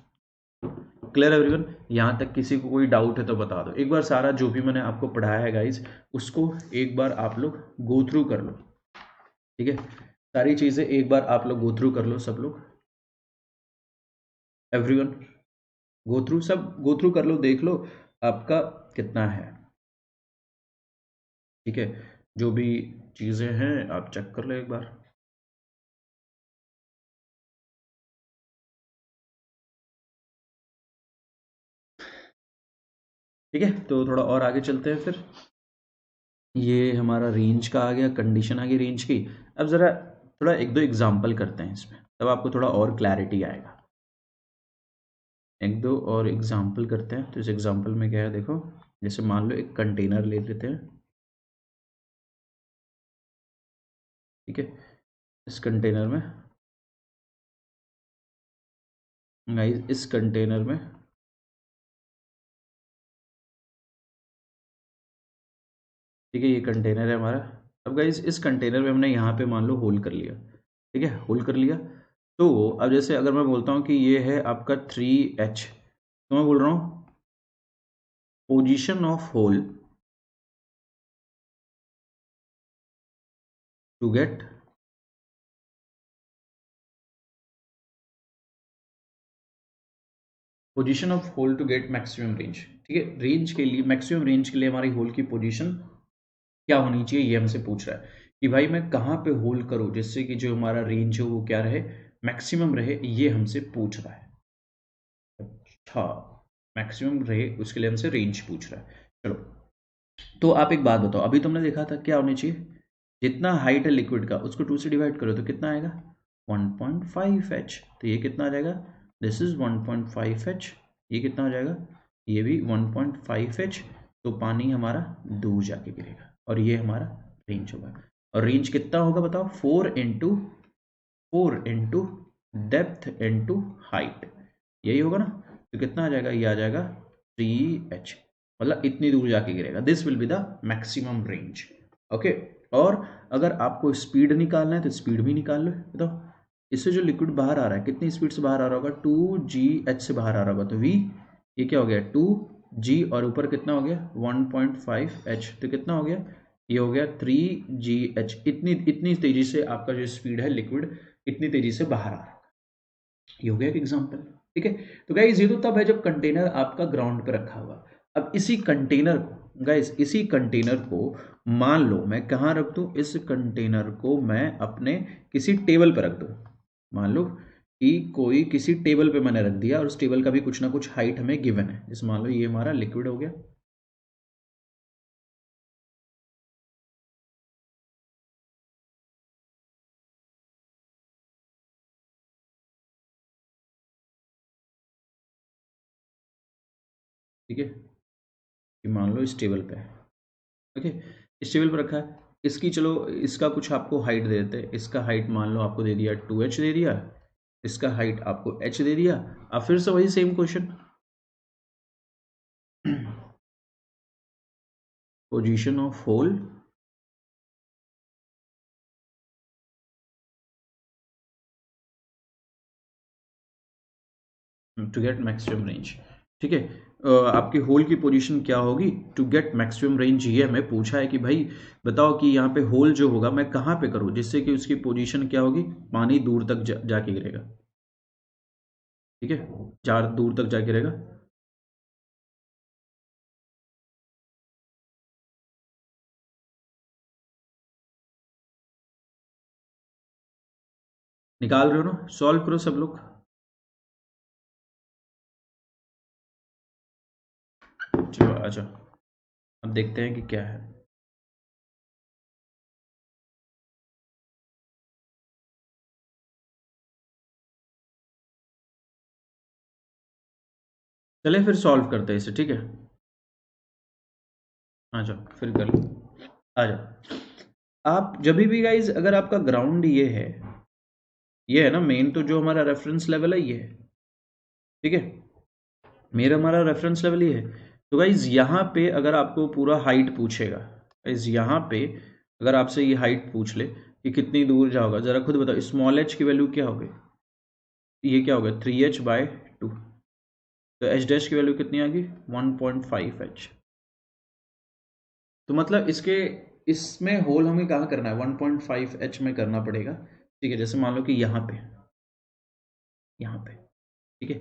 क्लियर एवरीवन, यहां तक किसी को कोई डाउट है तो बता दो, एक बार सारा जो भी मैंने आपको पढ़ाया है गाइज उसको एक बार आप लोग गो थ्रू कर लो। ठीक है, सारी चीजें एक बार आप लोग गो थ्रू कर लो, सब लोग एवरीवन गो थ्रू, सब गो थ्रू कर लो, देख लो आपका कितना है। ठीक है, जो भी चीजें हैं आप चेक कर लो एक बार। ठीक है, तो थोड़ा और आगे चलते हैं फिर। ये हमारा रेंज का आ गया, कंडीशन आ गई रेंज की। अब ज़रा थोड़ा एक दो एग्जांपल करते हैं इसमें, तब आपको थोड़ा और क्लैरिटी आएगा। एक दो और एग्जाम्पल करते हैं। तो इस एग्जाम्पल में क्या है देखो, जैसे मान लो एक कंटेनर ले लेते हैं, ठीक है। इस कंटेनर में गाइस, इस कंटेनर में ठीक है, ये कंटेनर है हमारा। अब गाइस इस कंटेनर में हमने यहाँ पे मान लो होल कर लिया, ठीक है, होल कर लिया। तो अब जैसे अगर मैं बोलता हूँ कि ये है आपका 3H, तो मैं बोल रहा हूँ position of hole to get position of hole to get maximum range, ठीक है। रेंज के लिए, मैक्सिमम रेंज के लिए हमारी होल की पोजीशन क्या होनी चाहिए, ये हमसे पूछ रहा है कि भाई मैं कहाँ पे होल करूँ जिससे कि जो हमारा रेंज हो वो क्या रहे, मैक्सिमम रहे, ये हमसे पूछ रहा है। अच्छा, मैक्सिमम रहे उसके लिए हमसे रेंज पूछ रहा है। चलो, तो आप एक बात बताओ, अभी तुमने देखा था क्या होनी चाहिए, जितना हाइट है लिक्विड का उसको 2 से डिवाइड करो तो कितना आएगा 1.5H। तो ये कितना आ जाएगा, दिस इज 1.5H। ये कितना हो जाएगा, ये भी 1.5H। तो पानी हमारा दूर जाके गिरेगा और ये हमारा रेंज होगा। और रेंज कितना होगा बताओ, 4 इंटू डेप्थ इंटू हाइट, यही होगा ना। तो कितना आ जाएगा, ये आ जाएगा 3H, मतलब इतनी दूर जाके गिरेगा। This will be the maximum range, okay. और अगर आपको स्पीड निकालना है तो स्पीड भी निकाल लो। बताओ, इससे जो लिक्विड बाहर आ रहा है कितनी स्पीड से बाहर आ रहा होगा, 2GH से बाहर आ रहा होगा। तो V ये क्या हो गया 2G, और ऊपर कितना हो गया 1.5H, तो कितना हो गया, ये हो गया 3GH। इतनी इतनी तेजी से आपका जो स्पीड है लिक्विड इतनी तेजी से बाहर आ रहा है। ये हो गया एक एग्जांपल, ठीक है। तो गाइस ये तो तब है जब कंटेनर आपका ग्राउंड पे रखा हुआ। अब इसी कंटेनर को गाइस, इसी कंटेनर को मान लो मैं कहाँ रख दूं, इस कंटेनर को मैं अपने किसी टेबल पर रख दूं। मान लो कि कोई किसी टेबल पे मैंने रख दिया और उस टेबल का भी कुछ ना कुछ हाइट हमें गिवन है। जैसे मान लो ये हमारा लिक्विड हो गया, ठीक है, कि मान लो इस टेबल पे है, ओके, इस टेबल पर रखा है। इसकी चलो इसका कुछ आपको हाइट दे देते हैं। इसका हाइट मान लो आपको दे दिया 2H दे दिया, इसका हाइट आपको H दे दिया। अब फिर से वही same question, position of hole to get maximum range, ठीक है। आपके होल की पोजीशन क्या होगी टू गेट मैक्सिमम रेंज, ये हमें पूछा है कि भाई बताओ कि यहाँ पे होल जो होगा मैं कहाँ पे करूँ जिससे कि उसकी पोजीशन क्या होगी, पानी दूर तक जाके गिरेगा, ठीक है, दूर तक जाके गिरेगा। निकाल रहे हो ना, सॉल्व करो सब लोग। चलो आ जाओ, अब देखते हैं कि क्या है। चले फिर सॉल्व करते हैं इसे, ठीक है। आ जाओ फिर कर लो, आ जाओ। आप जब भी गाइज, अगर आपका ग्राउंड ये है ना मेन, तो जो हमारा रेफरेंस लेवल है ये है, ठीक है, मेरा हमारा रेफरेंस लेवल ये है। तो गाइज यहाँ पे अगर आपको पूरा हाइट पूछेगा, गाइज यहाँ पे अगर आपसे ये हाइट पूछ ले कि कितनी दूर जाओगा, जरा खुद बताओ, स्मॉल h की वैल्यू क्या होगी, ये क्या होगा 3H/2, तो h डैश की वैल्यू कितनी आ गई 1.5H। तो मतलब इसके इसमें होल हमें कहाँ करना है 1.5H में करना पड़ेगा, ठीक है। जैसे मान लो कि यहाँ पे ठीक है,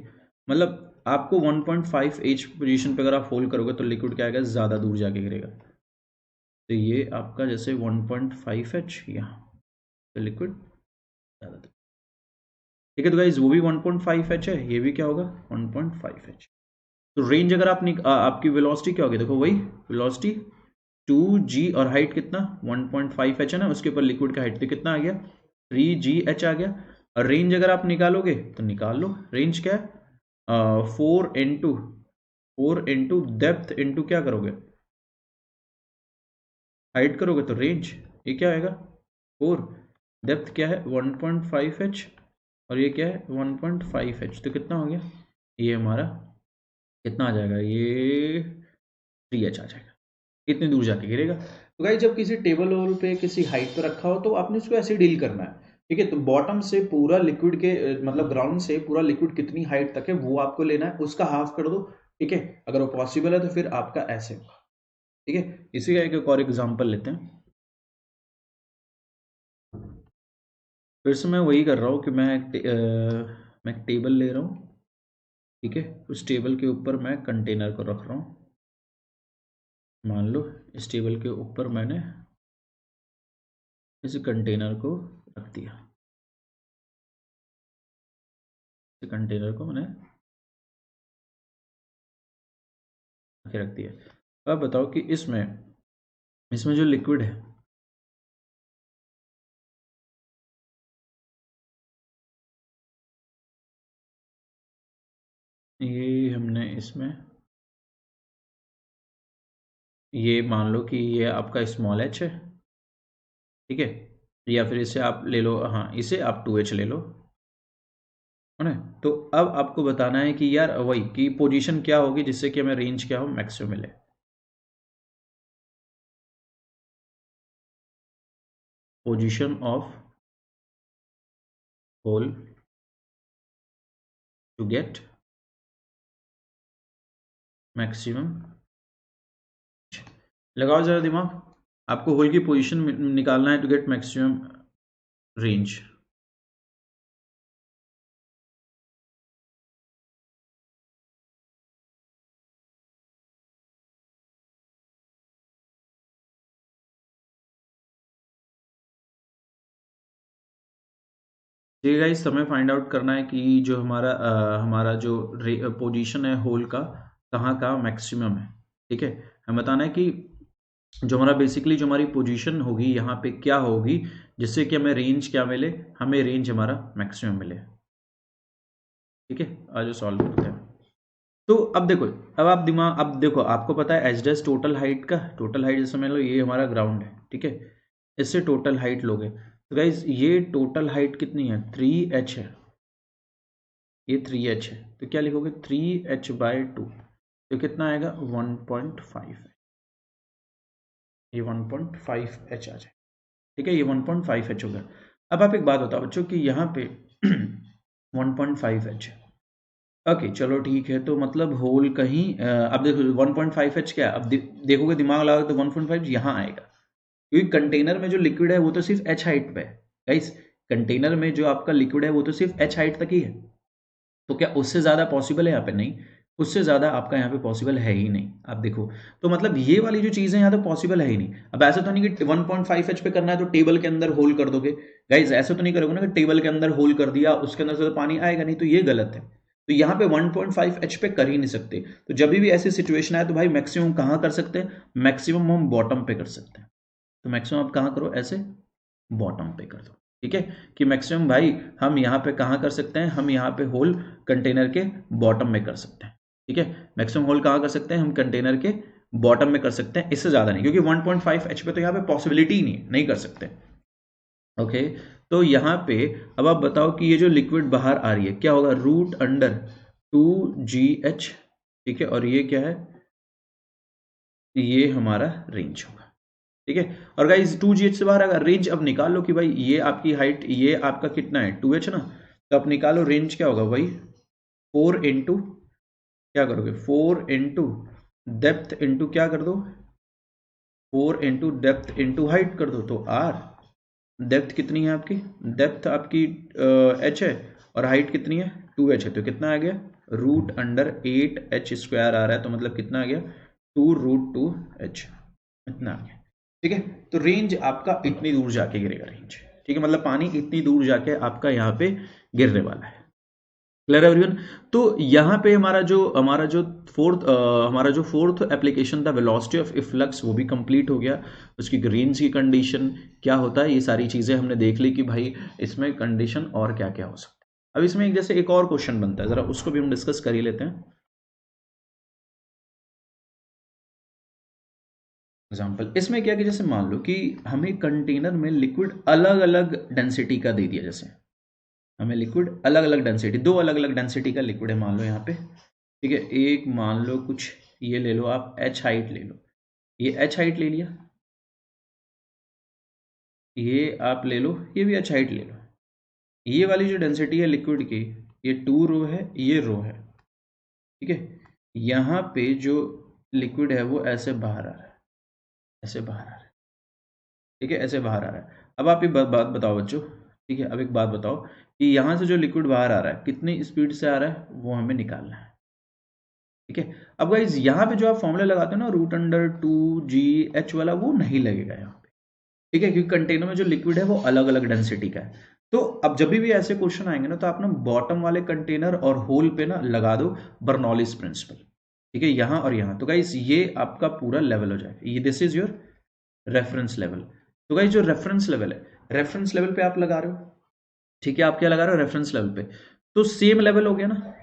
मतलब आपको 1.5H पोजीशन पे अगर आप होल करोगे तो लिक्विड क्या आएगा, ज़्यादा दूर जाके गिरेगा। तो ये आपका जैसे 1.5H यहाँ, तो लिक्विड ज़्यादा दूर, ठीक है। तो गाइज वो भी 1.5H है, ये भी क्या होगा 1.5H। तो रेंज अगर आपकी वेलोसिटी क्या होगी, देखो वही वेलोसिटी 2G और हाइट कितना 1.5H है ना, उसके ऊपर लिक्विड का हाइट तो कितना आ गया 3GH आ गया। और रेंज अगर आप निकालोगे तो निकाल लो, रेंज क्या है 4 इंटू डेप्थ इंटू क्या करोगे, हाइट करोगे तो रेंज, ये क्या आएगा 4, डेप्थ क्या है 1.5h और ये क्या है 1.5h, तो कितना हो गया, ये हमारा कितना आ जाएगा, ये 3h आ जाएगा, इतनी दूर जाके गिरेगा। तो गाइस जब किसी टेबल वोल पे किसी हाइट पे रखा हो तो आपने उसको ऐसे डील करना है, ठीक है। तो बॉटम से पूरा लिक्विड के मतलब ग्राउंड से पूरा लिक्विड कितनी हाइट तक है वो आपको लेना है, उसका हाफ कर दो, ठीक है। अगर वो पॉसिबल है तो फिर आपका ऐसे होगा, ठीक है। इसी का एक और एग्जांपल लेते हैं। फिर से मैं वही कर रहा हूँ कि मैं एक टेबल ले रहा हूँ, ठीक है। उस टेबल के ऊपर मैं कंटेनर को रख रहा हूँ, मान लो इस टेबल के ऊपर मैंने इस कंटेनर को रख दिया, इस कंटेनर को मैंने रख दिया। तो आप बताओ कि इसमें इसमें जो लिक्विड है, ये हमने इसमें, ये मान लो कि ये आपका स्मॉल एच है, ठीक है, या फिर इसे आप ले लो, हाँ इसे आप 2h ले लो, है ना। तो अब आपको बताना है कि यार वही कि पोजीशन क्या होगी जिससे कि हमें रेंज क्या हो, मैक्सिमम मिले। Position of hole to get maximum, लगाओ जरा दिमाग, आपको होल की पोजीशन निकालना है टू गेट मैक्सिमम रेंज। ठीक है गाइस, समय फाइंड आउट करना है कि जो हमारा जो पोजीशन है होल का कहाँ का मैक्सिमम है, ठीक है। हमें बताना है कि जो हमारा बेसिकली जो हमारी पोजीशन होगी यहाँ पे क्या होगी जिससे कि हमें रेंज क्या मिले, हमें रेंज हमारा मैक्सिमम मिले, ठीक है। आज सॉल्व करते हैं। तो अब देखो, अब देखो आपको पता है एच डैश टोटल हाइट का, टोटल हाइट जैसे मान लो ये हमारा ग्राउंड है, ठीक है, इससे टोटल हाइट लोगे तो गाइज ये टोटल हाइट कितनी है 3h है, ये 3h है, तो क्या लिखोगे 3h/2, तो कितना आएगा 1.5, ये 1.5h आ जाए, ठीक है, ये 1.5h हो गया। अब आप एक बात बताओ बच्चों कि यहाँ पे 1.5h, ओके चलो ठीक है, तो मतलब होल कहीं अब देखो 1.5h क्या है, अब देखोगे दिमाग लगाओगे तो 1.5 यहाँ आएगा, क्योंकि कंटेनर में जो लिक्विड है वो तो सिर्फ h हाइट पे है गाइस, कंटेनर में जो आपका लिक्विड है वो तो सिर्फ h हाइट तक ही है, तो क्या उससे ज़्यादा पॉसिबल है यहाँ पे, नहीं, उससे ज़्यादा आपका यहाँ पे पॉसिबल है ही नहीं। आप देखो तो मतलब ये वाली जो चीज़ है यहाँ तो पॉसिबल है ही नहीं। अब ऐसा तो नहीं कि 1.5h पे करना है तो टेबल के अंदर होल कर दोगे, गाइज ऐसा तो नहीं करोगे ना कि टेबल के अंदर होल कर दिया उसके अंदर से तो पानी आएगा नहीं, तो ये गलत है। तो यहाँ पे 1.5h पे कर ही नहीं सकते, तो जब भी ऐसी सिचुएशन आए तो भाई मैक्सिमम कहाँ कर सकते हैं, मैक्सिमम हम बॉटम पे कर सकते हैं। तो मैक्सिमम आप कहाँ करो, ऐसे बॉटम पे कर दो, ठीक है, कि मैक्सिमम भाई हम यहाँ पे कहाँ कर सकते हैं, हम यहाँ पे होल कंटेनर के बॉटम में कर सकते हैं, ठीक है। मैक्सिमम होल कहाँ कर सकते हैं, हम कंटेनर के बॉटम में कर सकते हैं, इससे ज़्यादा नहीं, क्योंकि 1.5h पे तो यहाँ पे पॉसिबिलिटी ही नहीं कर सकते, ओके। तो यहाँ पे अब आप बताओ कि ये जो लिक्विड बाहर आ रही है क्या होगा, √2GH, ठीक है, और ये क्या है, ये हमारा रेंज होगा, ठीक है। और गाइज 2GH से बाहर अगर रेंज अब निकाल लो कि भाई ये आपकी हाइट, ये आपका कितना है 2h ना, तो आप निकालो रेंज क्या होगा भाई 4 इंटू क्या करोगे 4 इंटू डेप्थ इंटू क्या कर दो 4 इंटू डेप्थ इंटू हाइट कर दो, तो r डेप्थ कितनी है आपकी, डेप्थ आपकी h है और हाइट कितनी है 2h है, तो कितना आ गया √8h² आ रहा है, तो मतलब कितना आ गया 2√2h, इतना आ गया, ठीक है। तो रेंज आपका इतनी दूर जाके गिरेगा रेंज, ठीक है, मतलब पानी इतनी दूर जाके आपका यहाँ पे गिरने वाला है, क्लियर एवरीवन। तो यहाँ पे हमारा जो फोर्थ एप्लीकेशन था वेलोसिटी ऑफ इफ्लक्स वो भी कंप्लीट हो गया, उसकी रेंज की कंडीशन क्या होता है, ये सारी चीजें हमने देख ली कि भाई इसमें कंडीशन और क्या क्या हो सकता है। अब इसमें एक जैसे एक और क्वेश्चन बनता है, जरा उसको भी हम डिस्कस कर ही लेते हैं। एग्जाम्पल इसमें क्या कि जैसे मान लो कि हमें कंटेनर में लिक्विड अलग अलग डेंसिटी का दे दिया, जैसे हमें लिक्विड अलग अलग डेंसिटी, दो अलग अलग डेंसिटी का लिक्विड है मान लो यहाँ पे, ठीक है। एक मान लो कुछ ये ले लो आप, एच हाइट ले लो, ये एच हाइट ले लिया, ये आप ले लो, ये भी एच हाइट ले लो। ये वाली जो डेंसिटी है लिक्विड की, ये 2 रो है, ये रो है, ठीक है। यहाँ पे जो लिक्विड है वो ऐसे बाहर आ रहा है, ऐसे बाहर आ रहा है, ठीक है, ऐसे बाहर आ रहा है। अब आप ये बात बताओ बच्चों, ठीक है, अब एक बात बताओ कि यहाँ से जो लिक्विड बाहर आ रहा है कितनी स्पीड से आ रहा है, वो हमें निकालना है, ठीक है। अब गाइस यहाँ पे जो आप फॉर्मूला लगाते हो ना, √2GH वाला, वो नहीं लगेगा यहाँ पे, ठीक है, क्योंकि कंटेनर में जो लिक्विड है वो अलग अलग डेंसिटी का है। तो अब जब भी ऐसे क्वेश्चन आएंगे ना, तो आप ना बॉटम वाले कंटेनर और होल पे ना लगा दो बर्नौलीज प्रिंसिपल, ठीक है, यहाँ और यहाँ। तो गाइस ये आपका पूरा लेवल हो जाएगा, ये this is your reference level. तो गाइस जो रेफरेंस लेवल है, रेफरेंस लेवल पे आप लगा रहे हो, ठीक है, आप क्या लगा रहे हो रेफरेंस लेवल पे, तो सेम लेवल हो गया ना।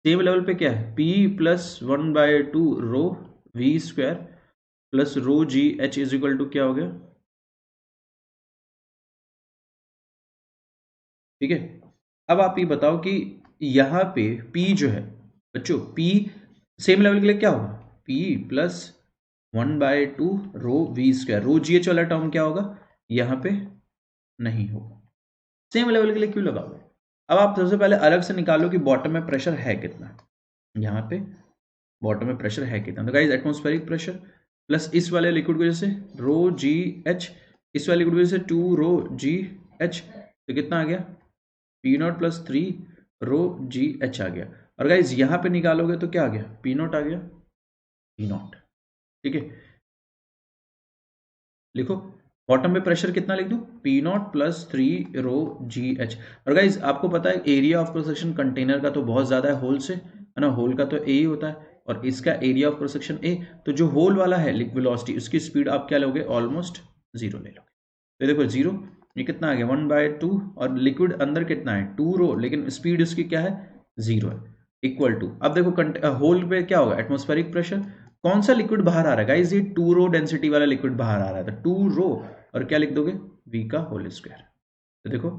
सेम लेवल पे क्या है, P + 1/2 rho V² plus rho GH is equal to क्या हो गया, ठीक है। अब आप ये बताओ कि यहाँ पे P जो है बच्चों, P सेम लेवल के लिए क्या होगा, P + 1/2 रो V², रो GH वाला टर्म क्या होगा, यहाँ पे नहीं होगा। सेम लेवल के लिए क्यों लगाओगे। अब आप सबसे पहले अलग से निकालो कि बॉटम में प्रेशर है कितना, यहाँ पे बॉटम में प्रेशर है कितना। तो गाइस एटमॉस्फेरिक प्रेशर प्लस इस वाले लिक्विड की वजह से रो GH, इस वाले लिक्विड की वजह से 2 रो GH, तो कितना आ गया, P0 + 3 रो GH आ गया। और गाइस यहाँ पे निकालोगे तो क्या आ गया, P0 आ गया, P0, ठीक है। लिखो बॉटम में प्रेशर कितना लिख दूं, P0 + 3 रो GH। और गाइज आपको पता है area of cross section container का तो बहुत ज्यादा है होल से, है ना, होल का तो A ही होता है, और इसका area of cross section A, तो जो होल वाला है वेलोसिटी, उसकी स्पीड आप क्या लोगे, ऑलमोस्ट 0 ले लोगे। तो देखो 0, ये कितना आ गया 1/2, और लिक्विड अंदर कितना है 2 रो, लेकिन स्पीड उसकी क्या है 0 है, इक्वल टू। अब देखो होल पे क्या होगा, एटमॉस्फेरिक प्रेशर, कौन सा लिक्विड बाहर आ रहा है गाइस, ये 2 रो डेंसिटी वाला लिक्विड बाहर आ रहा है, तो 2 रो और क्या लिख दोगे, V का होल स्क्वायर। तो देखो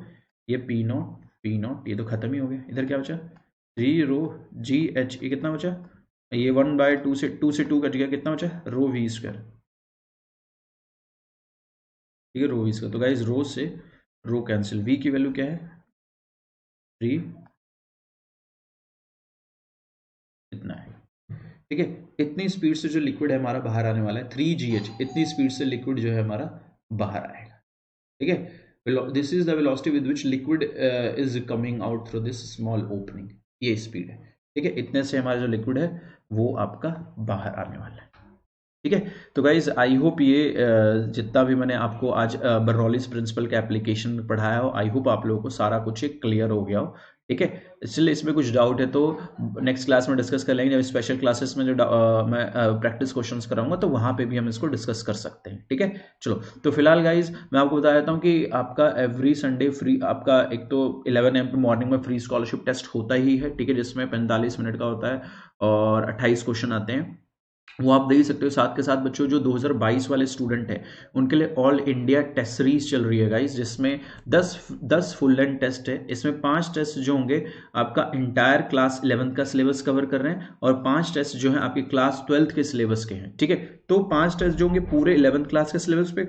ये P0 P0 ये तो खत्म ही हो गया, इधर क्या बचा 3 रो GH, ये कितना बचा, ये 1/2 से 2 कट गया, कितना बचा रो V², ठीक है, रो V²। तो गाइस रो से रो कैंसिल, V की वैल्यू क्या है 3, इतना है, ठीक है। इतनी स्पीड से जो लिक्विड है हमारा बाहर आने वाला है 3GH, इतनी स्पीड से लिक्विड जो है हमारा बाहर आएगा, ठीक है। This is the velocity with which liquid is coming out through this small opening, ये स्पीड है, ठीक है। इतने से हमारा जो लिक्विड है वो आपका बाहर आने वाला है, ठीक है। तो गाइज आई होप ये जितना भी मैंने आपको आज बर्नौलीज प्रिंसिपल का एप्लीकेशन में पढ़ाया हो, आई होप आप लोगों को सारा कुछ क्लियर हो गया हो, ठीक है। इसलिए इसमें कुछ डाउट है तो नेक्स्ट क्लास में डिस्कस कर लेंगे, जब स्पेशल क्लासेस में जो मैं प्रैक्टिस क्वेश्चंस कराऊंगा तो वहां पे भी हम इसको डिस्कस कर सकते हैं, ठीक है। चलो तो फिलहाल गाइज मैं आपको बता देता हूँ कि आपका एवरी संडे फ्री, आपका एक तो 11 AM पे मॉर्निंग में फ्री स्कॉलरशिप टेस्ट होता ही है, ठीक है, जिसमें 45 मिनट का होता है और 28 क्वेश्चन आते हैं, वो आप दे सकते हो। साथ के साथ बच्चों जो 2022 वाले स्टूडेंट हैं उनके लिए ऑल इंडिया टेस्ट सीरीज चल रही है गाइस, जिसमें 10 फुल लेंथ टेस्ट है। इसमें 5 टेस्ट जो होंगे आपका इंटायर क्लास 11th का सिलेबस कवर कर रहे हैं, और 5 टेस्ट जो हैं आपके क्लास 12th के सिलेबस के हैं, ठीक है। तो 5 टेस्ट जो होंगे पूरे 11th क्लास के सिलेबस पे,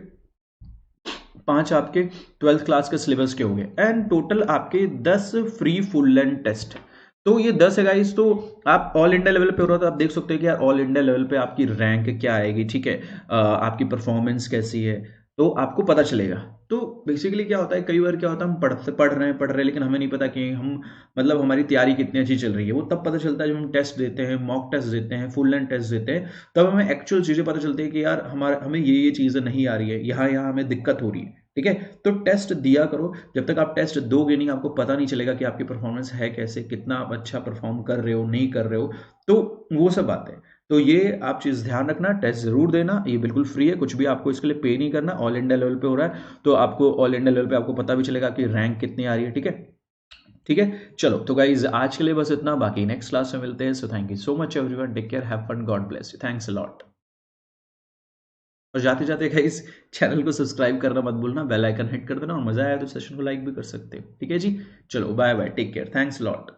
5 आपके 12th क्लास के सिलेबस के होंगे, एंड टोटल आपके 10 फ्री फुल लेंथ टेस्ट है। तो ये 10 है गाइस, तो आप ऑल इंडिया लेवल पे हो रहा, तो आप देख सकते हो कि यार ऑल इंडिया लेवल पे आपकी रैंक क्या आएगी, ठीक है, आपकी परफॉर्मेंस कैसी है, तो आपको पता चलेगा। तो बेसिकली क्या होता है, कई बार क्या होता है हम पढ़ रहे हैं लेकिन हमें नहीं पता कि हम मतलब हमारी तैयारी कितनी अच्छी चल रही है। वो तब पता चलता है जब हम टेस्ट देते हैं, मॉक टेस्ट देते हैं, फुल लेंथ टेस्ट देते हैं, तब हमें एक्चुअल चीज़ें पता चलती है कि यार हमें ये चीज़ें नहीं आ रही है, यहाँ हमें दिक्कत हो रही है, ठीक है। तो टेस्ट दिया करो, जब तक आप टेस्ट दोगे नहीं आपको पता नहीं चलेगा कि आपकी परफॉर्मेंस है कैसे, कितना आप अच्छा परफॉर्म कर रहे हो नहीं कर रहे हो, तो वो सब बात है। तो ये आप चीज़ ध्यान रखना, टेस्ट ज़रूर देना, ये बिल्कुल फ्री है, कुछ भी आपको इसके लिए पे नहीं करना, ऑल इंडिया लेवल पे हो रहा है, तो आपको ऑल इंडिया लेवल पे आपको पता भी चलेगा कि रैंक कितनी आ रही है, ठीक है? ठीक है, चलो तो गाइज आज के लिए बस इतना, बाकी नेक्स्ट क्लास में मिलते हैं। So thank you so much everyone, take care, have fun, God bless you, thanks a lot. और जाते जाते गाइस चैनल को सब्सक्राइब करना मत भूलना, बेल आइकन हिट कर देना, और मजा आया तो सेशन को लाइक भी कर सकते हो, ठीक है जी। चलो bye bye, take care, thanks lot.